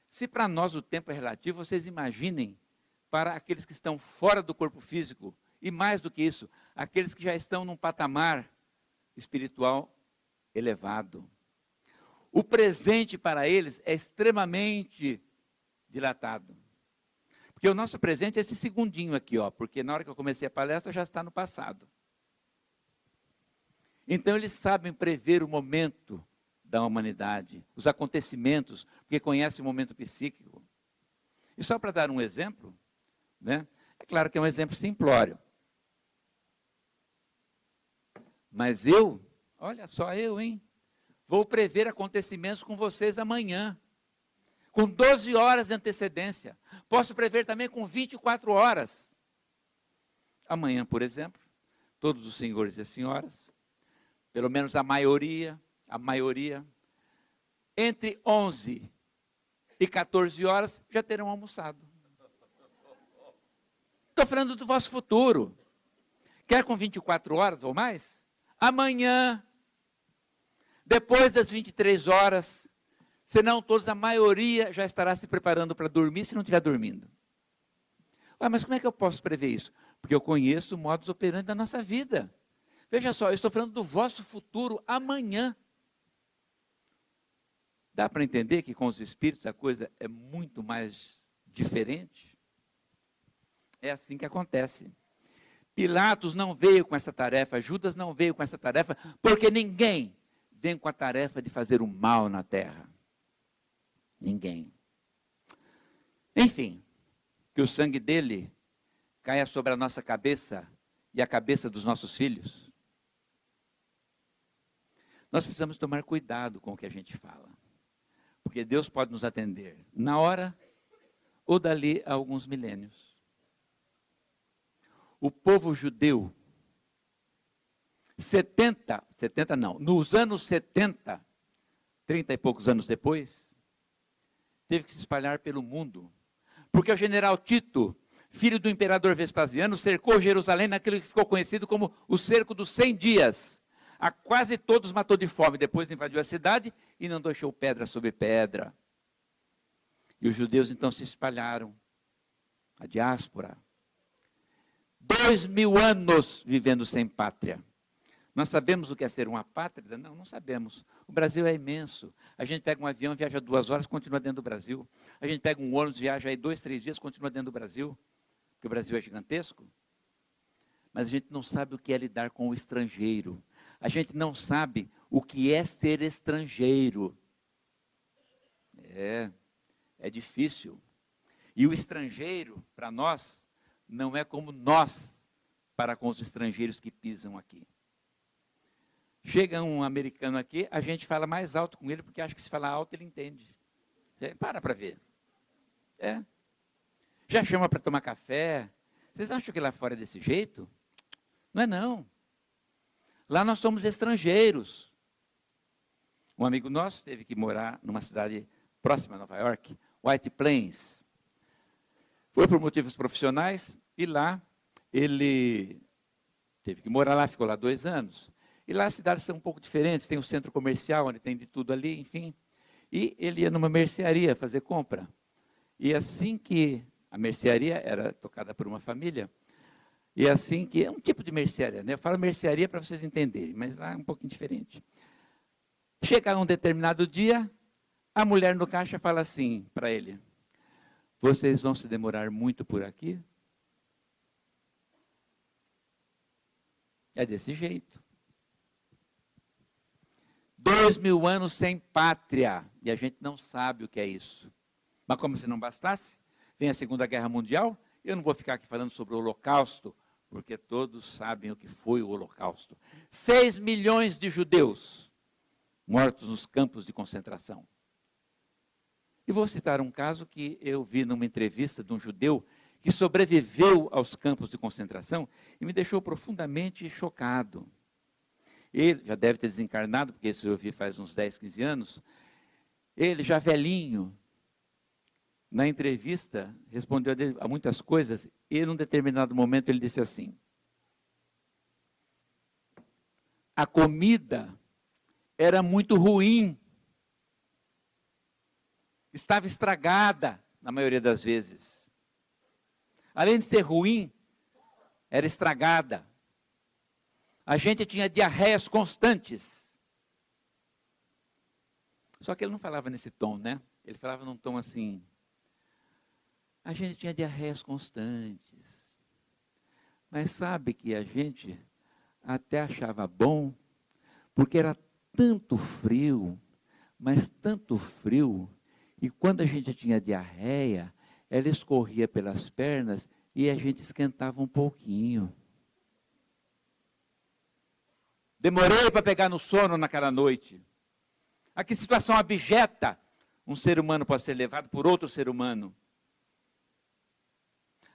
Se para nós o tempo é relativo, vocês imaginem para aqueles que estão fora do corpo físico, e mais do que isso, aqueles que já estão num patamar espiritual elevado. O presente para eles é extremamente dilatado. Porque o nosso presente é esse segundinho aqui, porque na hora que eu comecei a palestra já está no passado. Então eles sabem prever o momento da humanidade, os acontecimentos, porque conhecem o momento psíquico. E só para dar um exemplo, é claro que é um exemplo simplório. Mas olha só vou prever acontecimentos com vocês amanhã, com 12 horas de antecedência. Posso prever também com 24 horas. Amanhã, por exemplo, todos os senhores e as senhoras, pelo menos a maioria, entre 11 e 14 horas já terão almoçado. Estou falando do vosso futuro. Quer com 24 horas ou mais? Amanhã, depois das 23 horas, senão todos, a maioria já estará se preparando para dormir, se não estiver dormindo. Mas como é que eu posso prever isso? Porque eu conheço o modus operandi da nossa vida. Veja só, eu estou falando do vosso futuro amanhã. Dá para entender que com os espíritos a coisa é muito mais diferente? É assim que acontece. Pilatos não veio com essa tarefa, Judas não veio com essa tarefa, porque ninguém vem com a tarefa de fazer o mal na terra. Ninguém. Enfim, que o sangue dele caia sobre a nossa cabeça e a cabeça dos nossos filhos. Nós precisamos tomar cuidado com o que a gente fala, porque Deus pode nos atender na hora ou dali a alguns milênios. O povo judeu, nos anos 70, 30 e poucos anos depois, teve que se espalhar pelo mundo, Porque o general Tito, filho do imperador Vespasiano, cercou Jerusalém naquilo que ficou conhecido como o cerco dos 100 dias. A quase todos matou de fome, depois invadiu a cidade e não deixou pedra sobre pedra. E os judeus então se espalharam, a diáspora. 2000 anos vivendo sem pátria. Nós sabemos o que é ser uma pátria? Não, não sabemos. O Brasil é imenso. A gente pega um avião, viaja 2 horas, continua dentro do Brasil. A gente pega um ônibus, viaja aí 2, 3 dias, continua dentro do Brasil. Porque o Brasil é gigantesco. Mas a gente não sabe o que é lidar com o estrangeiro. A gente não sabe o que é ser estrangeiro. É difícil. E o estrangeiro, para nós, não é como nós para com os estrangeiros que pisam aqui. Chega um americano aqui, a gente fala mais alto com ele, porque acha que se falar alto ele entende. Para ver. Já chama para tomar café. Vocês acham que lá fora é desse jeito? Não é não. Lá nós somos estrangeiros. Um amigo nosso teve que morar numa cidade próxima a Nova York, White Plains. Foi por motivos profissionais e lá ele teve que morar lá, ficou lá 2 anos. E lá as cidades são um pouco diferentes, tem um centro comercial onde tem de tudo ali, enfim. E ele ia numa mercearia fazer compra. E assim que a mercearia era tocada por uma família, e assim que é um tipo de mercearia, né? Eu falo mercearia para vocês entenderem, mas lá é um pouquinho diferente. Chega um determinado dia, a mulher no caixa fala assim para ele: vocês vão se demorar muito por aqui? É desse jeito. 2000 anos sem pátria, e a gente não sabe o que é isso. Mas como se não bastasse, vem a Segunda Guerra Mundial. Eu não vou ficar aqui falando sobre o Holocausto, porque todos sabem o que foi o Holocausto. 6 milhões de judeus mortos nos campos de concentração. E vou citar um caso que eu vi numa entrevista de um judeu que sobreviveu aos campos de concentração e me deixou profundamente chocado. Ele já deve ter desencarnado, porque isso eu vi faz uns 10, 15 anos. Ele, já velhinho, na entrevista, respondeu a muitas coisas, e num determinado momento ele disse assim: a comida era muito ruim, estava estragada, na maioria das vezes. Além de ser ruim, era estragada. A gente tinha diarreias constantes. Só que ele não falava nesse tom, né? Ele falava num tom assim: a gente tinha diarreias constantes. Mas sabe que a gente até achava bom, porque era tanto frio, mas tanto frio, e quando a gente tinha diarreia, ela escorria pelas pernas e a gente esquentava um pouquinho. Demorei para pegar no sono naquela noite. A que situação abjeta um ser humano pode ser levado por outro ser humano.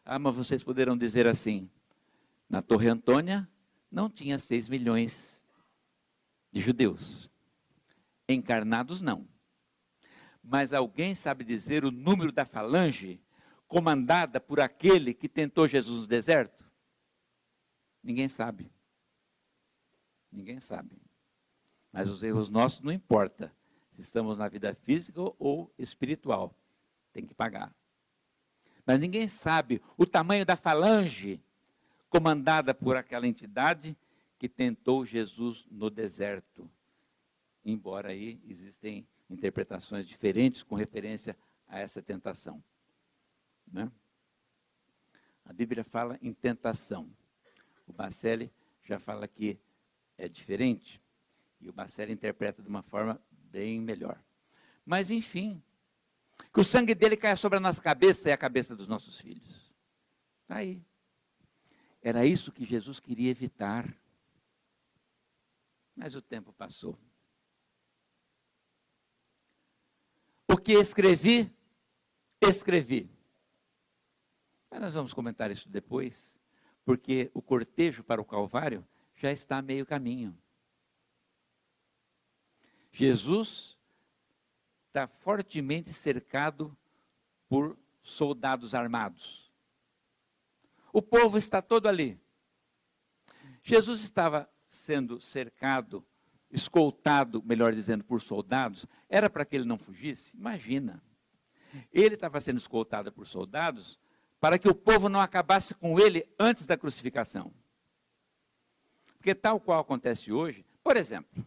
Ah, mas vocês poderão dizer assim: na Torre Antônia não tinha 6 milhões de judeus. Encarnados não. Mas alguém sabe dizer o número da falange comandada por aquele que tentou Jesus no deserto? Ninguém sabe. Ninguém sabe. Mas os erros nossos não importa se estamos na vida física ou espiritual. Tem que pagar. Mas ninguém sabe o tamanho da falange comandada por aquela entidade que tentou Jesus no deserto. Embora aí existem interpretações diferentes com referência a essa tentação. Né? A Bíblia fala em tentação. O Bacelli já fala que é diferente, e o Bacelli interpreta de uma forma bem melhor. Mas, enfim, que o sangue dele caia sobre a nossa cabeça e a cabeça dos nossos filhos. Está aí. Era isso que Jesus queria evitar. Mas o tempo passou. O que escrevi, escrevi. Mas nós vamos comentar isso depois, porque o cortejo para o Calvário já está a meio caminho. Jesus está fortemente cercado por soldados armados. O povo está todo ali. Jesus estava sendo cercado, escoltado, melhor dizendo, por soldados. Era para que ele não fugisse? Imagina. Ele estava sendo escoltado por soldados para que o povo não acabasse com ele antes da crucificação. Porque tal qual acontece hoje, por exemplo,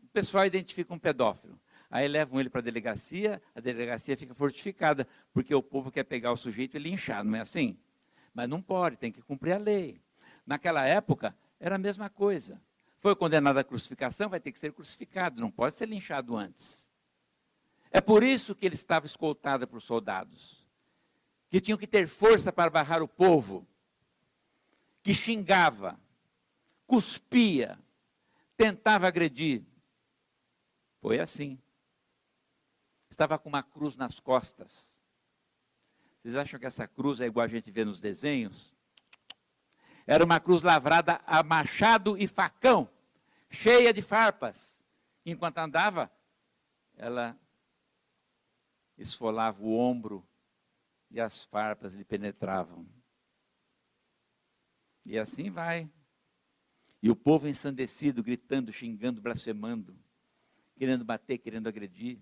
o pessoal identifica um pedófilo. Aí levam ele para a delegacia fica fortificada, porque o povo quer pegar o sujeito e linchar, não é assim? Mas não pode, tem que cumprir a lei. Naquela época, era a mesma coisa. Foi condenado à crucificação, vai ter que ser crucificado, não pode ser linchado antes. É por isso que ele estava escoltado por soldados, que tinham que ter força para barrar o povo, que xingava, cuspia, tentava agredir. Foi assim. Estava com uma cruz nas costas. Vocês acham que essa cruz é igual a gente vê nos desenhos? Era uma cruz lavrada a machado e facão, cheia de farpas. Enquanto andava, ela esfolava o ombro e as farpas lhe penetravam. E assim vai. E o povo ensandecido, gritando, xingando, blasfemando, querendo bater, querendo agredir,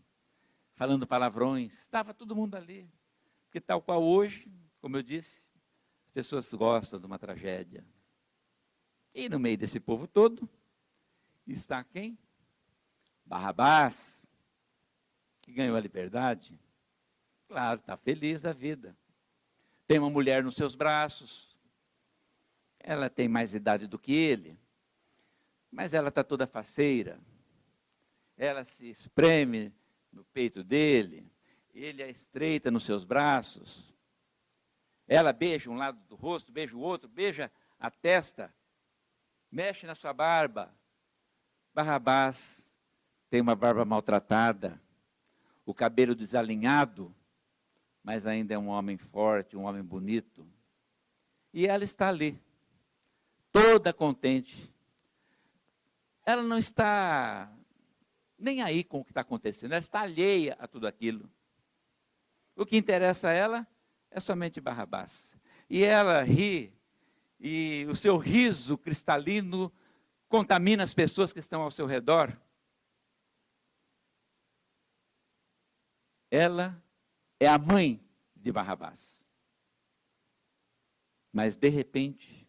falando palavrões. Estava todo mundo ali. Porque tal qual hoje, como eu disse, as pessoas gostam de uma tragédia. E no meio desse povo todo, está quem? Barrabás, que ganhou a liberdade. Claro, está feliz da vida. Tem uma mulher nos seus braços. Ela tem mais idade do que ele. Mas ela está toda faceira. Ela se espreme no peito dele. Ele a estreita nos seus braços. Ela beija um lado do rosto, beija o outro, beija a testa, mexe na sua barba. Barrabás tem uma barba maltratada, o cabelo desalinhado, mas ainda é um homem forte, um homem bonito. E ela está ali, toda contente. Ela não está nem aí com o que está acontecendo, ela está alheia a tudo aquilo. O que interessa a ela é somente Barrabás. E ela ri, e o seu riso cristalino contamina as pessoas que estão ao seu redor. Ela é a mãe de Barrabás. Mas, de repente,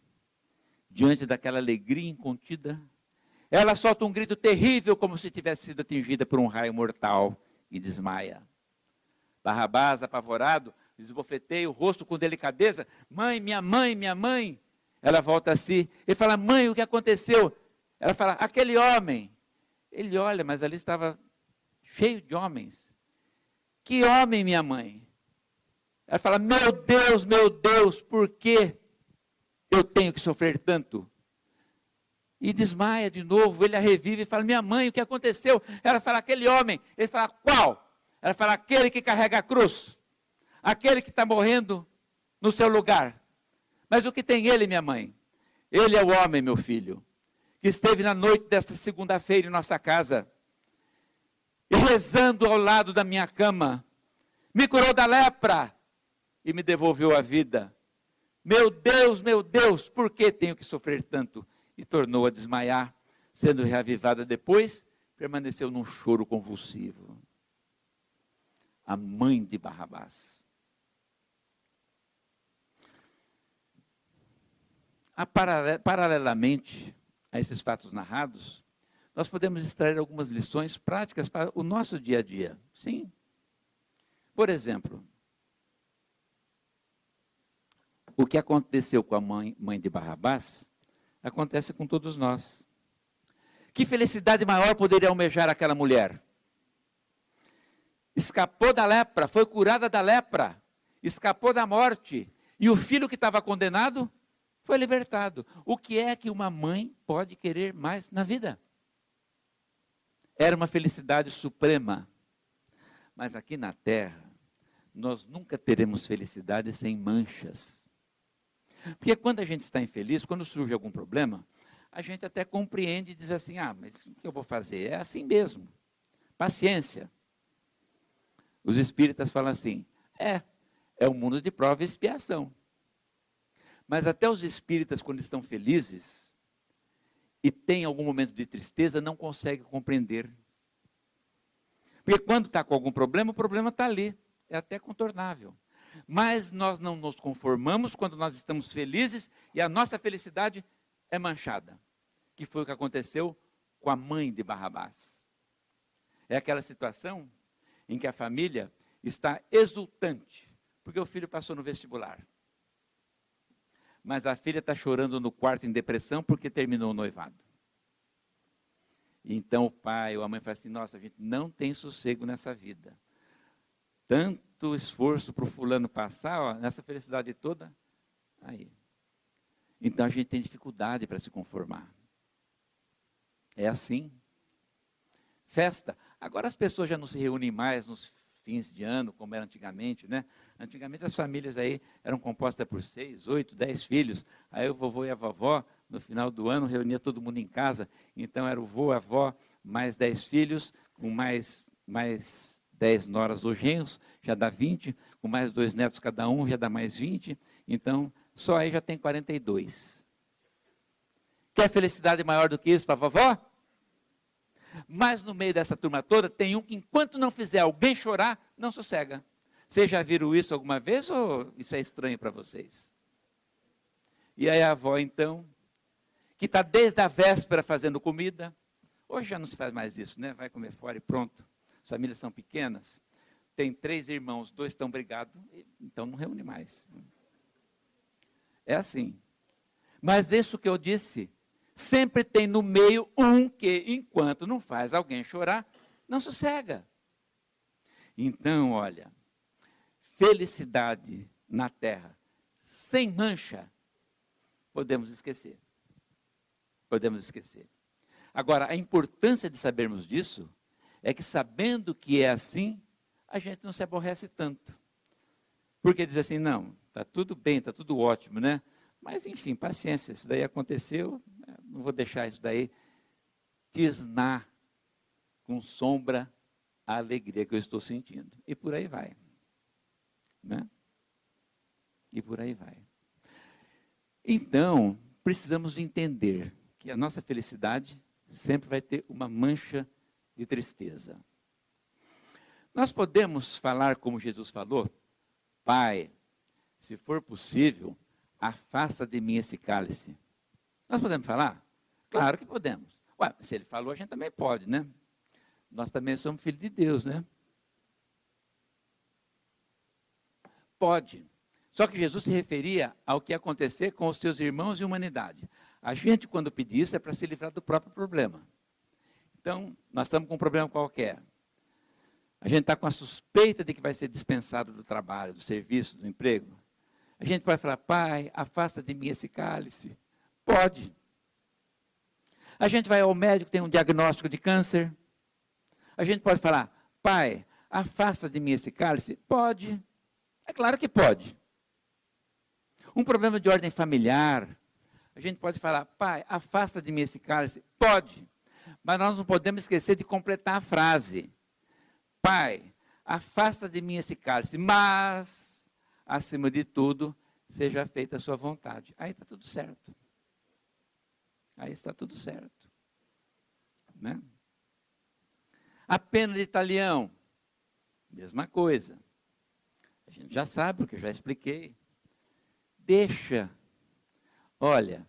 diante daquela alegria incontida, ela solta um grito terrível, como se tivesse sido atingida por um raio mortal, e desmaia. Barrabás, apavorado, esbofeteia o rosto com delicadeza. Mãe, minha mãe, minha mãe. Ela volta a si e fala, mãe, o que aconteceu? Ela fala, aquele homem. Ele olha, mas ali estava cheio de homens. Que homem, minha mãe? Ela fala, meu Deus, por que eu tenho que sofrer tanto? E desmaia de novo, ele a revive e fala, minha mãe, o que aconteceu? Ela fala, aquele homem. Ele fala, qual? Ela fala, aquele que carrega a cruz. Aquele que está morrendo no seu lugar. Mas o que tem ele, minha mãe? Ele é o homem, meu filho, que esteve na noite desta segunda-feira em nossa casa, e rezando ao lado da minha cama, me curou da lepra e me devolveu a vida. Meu Deus, por que tenho que sofrer tanto? E tornou a desmaiar, sendo reavivada depois, permaneceu num choro convulsivo. A mãe de Barrabás. Paralelamente a esses fatos narrados, nós podemos extrair algumas lições práticas para o nosso dia a dia. Sim. Por exemplo, o que aconteceu com a mãe de Barrabás, acontece com todos nós. Que felicidade maior poderia almejar aquela mulher? Escapou da lepra, foi curada da lepra, escapou da morte, e o filho que estava condenado foi libertado. O que é que uma mãe pode querer mais na vida? Era uma felicidade suprema. Mas aqui na terra, nós nunca teremos felicidade sem manchas. Porque quando a gente está infeliz, quando surge algum problema, a gente até compreende e diz assim, mas o que eu vou fazer? É assim mesmo. Paciência. Os espíritas falam assim, É um mundo de prova e expiação. Mas até os espíritas, quando estão felizes e têm algum momento de tristeza, não conseguem compreender. Porque quando está com algum problema, o problema está ali, é até contornável. Mas nós não nos conformamos quando nós estamos felizes e a nossa felicidade é manchada, que foi o que aconteceu com a mãe de Barrabás. É aquela situação em que a família está exultante, porque o filho passou no vestibular. Mas a filha está chorando no quarto em depressão porque terminou o noivado. Então o pai ou a mãe fala assim, nossa, a gente não tem sossego nessa vida. Tanto esforço para o fulano passar, ó, nessa felicidade toda, aí. Então a gente tem dificuldade para se conformar. É assim. Festa. Agora as pessoas já não se reúnem mais nos fins de ano, como era antigamente, né? Antigamente as famílias aí eram compostas por 6, 8, 10 filhos. Aí o vovô e a vovó, no final do ano, reunia todo mundo em casa. Então era o vô, a avó, mais 10 filhos, com mais 10 noras ou genros, já dá 20, com mais 2 netos cada um, já dá mais 20. Então, só aí já tem 42. Quer felicidade maior do que isso para a vovó? Mas no meio dessa turma toda, tem um que enquanto não fizer alguém chorar, não sossega. Vocês já viram isso alguma vez ou isso é estranho para vocês? E aí a avó então, que está desde a véspera fazendo comida, hoje já não se faz mais isso, né? Vai comer fora e pronto. As famílias são pequenas, tem 3 irmãos, 2 estão brigados, então não reúne mais. É assim. Mas isso que eu disse, sempre tem no meio um que, enquanto não faz alguém chorar, não sossega. Então, olha, felicidade na terra, sem mancha, podemos esquecer. Podemos esquecer. Agora, a importância de sabermos disso, é que sabendo que é assim, a gente não se aborrece tanto. Porque diz assim, não, está tudo bem, está tudo ótimo, né? Mas, enfim, paciência, isso daí aconteceu, não vou deixar isso daí tisnar com sombra a alegria que eu estou sentindo. E por aí vai. Né? E por aí vai. Então, precisamos entender que a nossa felicidade sempre vai ter uma mancha de tristeza. Nós podemos falar como Jesus falou, Pai, se for possível, afasta de mim esse cálice. Nós podemos falar? Claro que podemos. Ué, se ele falou, a gente também pode, né? Nós também somos filhos de Deus, né? Pode. Só que Jesus se referia ao que ia acontecer com os seus irmãos e humanidade. A gente, quando pedir isso, é para se livrar do próprio problema. Então, nós estamos com um problema qualquer. A gente está com a suspeita de que vai ser dispensado do trabalho, do serviço, do emprego. A gente pode falar, Pai, afasta de mim esse cálice. Pode. A gente vai ao médico, tem um diagnóstico de câncer. A gente pode falar, Pai, afasta de mim esse cálice. Pode. É claro que pode. Um problema de ordem familiar. A gente pode falar, Pai, afasta de mim esse cálice. Pode. Mas nós não podemos esquecer de completar a frase. Pai, afasta de mim esse cálice, mas, acima de tudo, seja feita a sua vontade. Aí está tudo certo. Aí está tudo certo. Né? A pena de talião, mesma coisa. A gente já sabe, porque eu já expliquei. Deixa. Olha,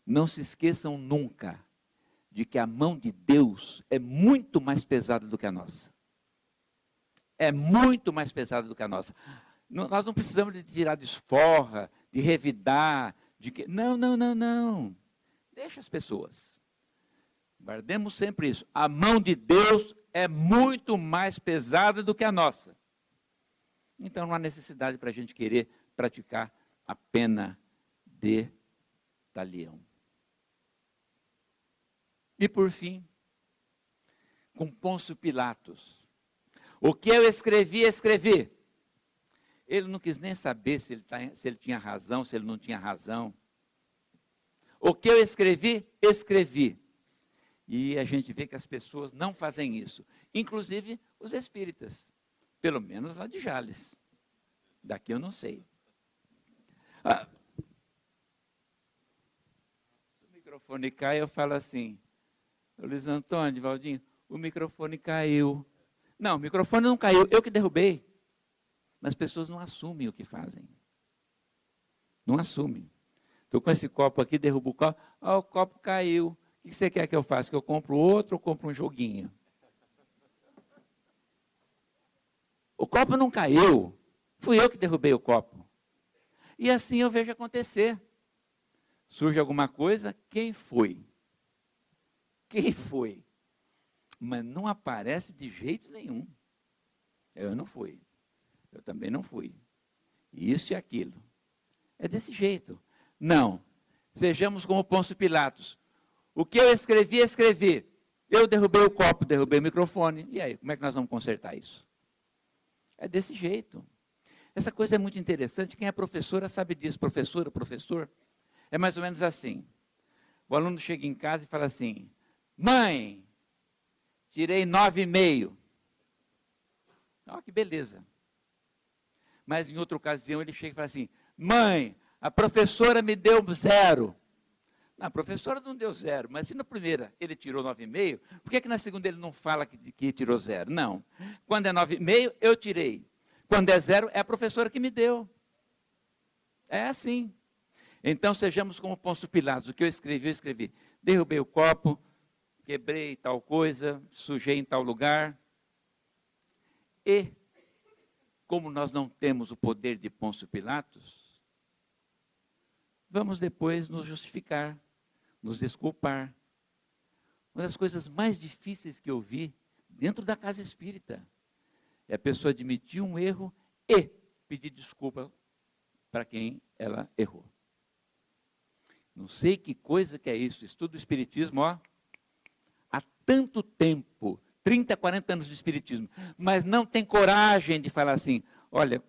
não se esqueçam nunca de que a mão de Deus é muito mais pesada do que a nossa. É muito mais pesada do que a nossa. Nós não precisamos de tirar desforra, de revidar, de que... Não. Deixa as pessoas. Guardemos sempre isso. A mão de Deus é muito mais pesada do que a nossa. Então não há necessidade para a gente querer praticar a pena de talião. E por fim, com Pôncio Pilatos. O que eu escrevi, escrevi. Ele não quis nem saber se ele tinha razão, se ele não tinha razão. O que eu escrevi, escrevi. E a gente vê que as pessoas não fazem isso. Inclusive os espíritas. Pelo menos lá de Jales. Daqui eu não sei. Se o microfone cai, eu falo assim, Luiz Antônio, Valdinho, o microfone caiu. Não, o microfone não caiu, eu que derrubei. Mas as pessoas não assumem o que fazem. Não assumem. Estou com esse copo aqui, derrubo o copo, o copo caiu. O que você quer que eu faça? Que eu compro outro ou compro um joguinho? O copo não caiu. Fui eu que derrubei o copo. E assim eu vejo acontecer. Surge alguma coisa, quem foi? Quem foi? Mas não aparece de jeito nenhum. Eu não fui. Eu também não fui. Isso e aquilo. É desse jeito. Não. Sejamos como Pôncio Pilatos. O que eu escrevi, escrevi. Eu derrubei o copo, derrubei o microfone. E aí, como é que nós vamos consertar isso? É desse jeito. Essa coisa é muito interessante. Quem é professora sabe disso. Professora, professor. É mais ou menos assim. O aluno chega em casa e fala assim, mãe, tirei 9,5. Olha que beleza. Mas em outra ocasião ele chega e fala assim, mãe, a professora me deu 0. Não, a professora não deu 0, mas se na primeira ele tirou 9,5, por que na segunda ele não fala que tirou 0? Não. Quando é 9,5, eu tirei. Quando é 0, é a professora que me deu. É assim. Então sejamos como Pôncio Pilatos. O que eu escrevi. Derrubei o copo, quebrei tal coisa, sujei em tal lugar. E, como nós não temos o poder de Pôncio Pilatos, vamos depois nos justificar, nos desculpar. Uma das coisas mais difíceis que eu vi dentro da casa espírita é a pessoa admitir um erro e pedir desculpa para quem ela errou. Não sei que coisa que é isso. Estudo o Espiritismo, há tanto tempo, 30, 40 anos de Espiritismo, mas não tem coragem de falar assim, olha,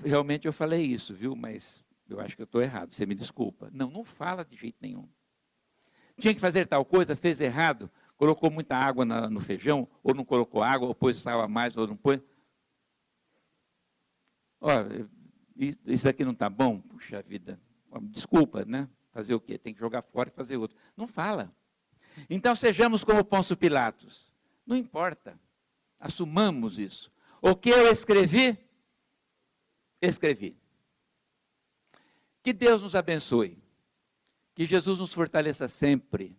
realmente eu falei isso, viu, mas eu acho que eu estou errado, você me desculpa. Não, não fala de jeito nenhum. Tinha que fazer tal coisa, fez errado, colocou muita água no feijão, ou não colocou água, ou pôs sal a mais, ou não pôs. Olha, isso aqui não está bom? Puxa vida, desculpa, né? Fazer o quê? Tem que jogar fora e fazer outro. Não fala. Então sejamos como Pôncio Pilatos. Não importa. Assumamos isso. O que eu escrevi, escrevi. Que Deus nos abençoe. Que Jesus nos fortaleça sempre.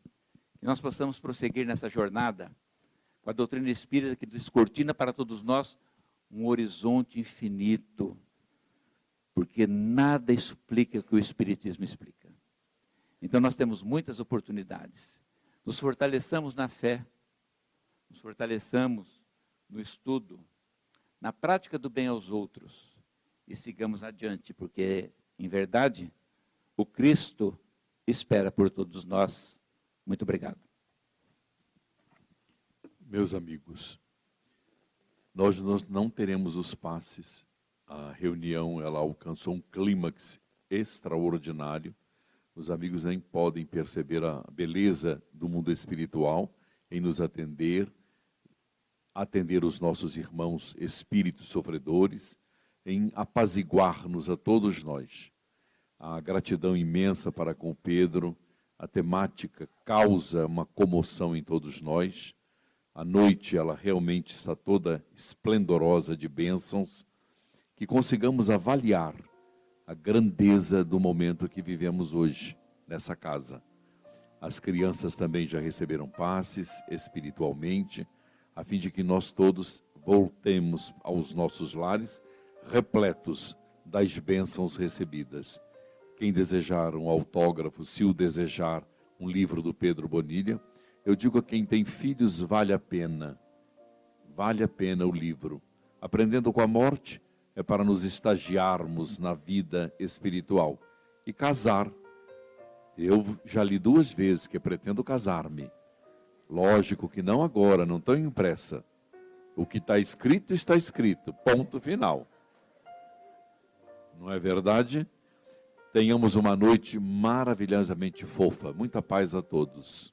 Que nós possamos prosseguir nessa jornada com a doutrina espírita que descortina para todos nós um horizonte infinito. Porque nada explica o que o Espiritismo explica. Então nós temos muitas oportunidades. Nos fortaleçamos na fé, nos fortaleçamos no estudo, na prática do bem aos outros e sigamos adiante, porque, em verdade, o Cristo espera por todos nós. Muito obrigado.
Meus amigos, nós não teremos os passes. A reunião ela alcançou um clímax extraordinário. Os amigos nem podem perceber a beleza do mundo espiritual em nos atender os nossos irmãos espíritos sofredores, em apaziguar-nos a todos nós. A gratidão imensa para com Pedro, a temática causa uma comoção em todos nós. A noite ela realmente está toda esplendorosa de bênçãos, que consigamos avaliar a grandeza do momento que vivemos hoje, nessa casa. As crianças também já receberam passes espiritualmente, a fim de que nós todos voltemos aos nossos lares, repletos das bênçãos recebidas. Quem desejar um autógrafo, se o desejar, um livro do Pedro Bonilha, eu digo a quem tem filhos, vale a pena o livro. Aprendendo com a morte, é para nos estagiarmos na vida espiritual. E casar. Eu já li 2 vezes que pretendo casar-me. Lógico que não agora, não estou em pressa. O que está escrito, ponto final. Não é verdade? Tenhamos uma noite maravilhosamente fofa. Muita paz a todos.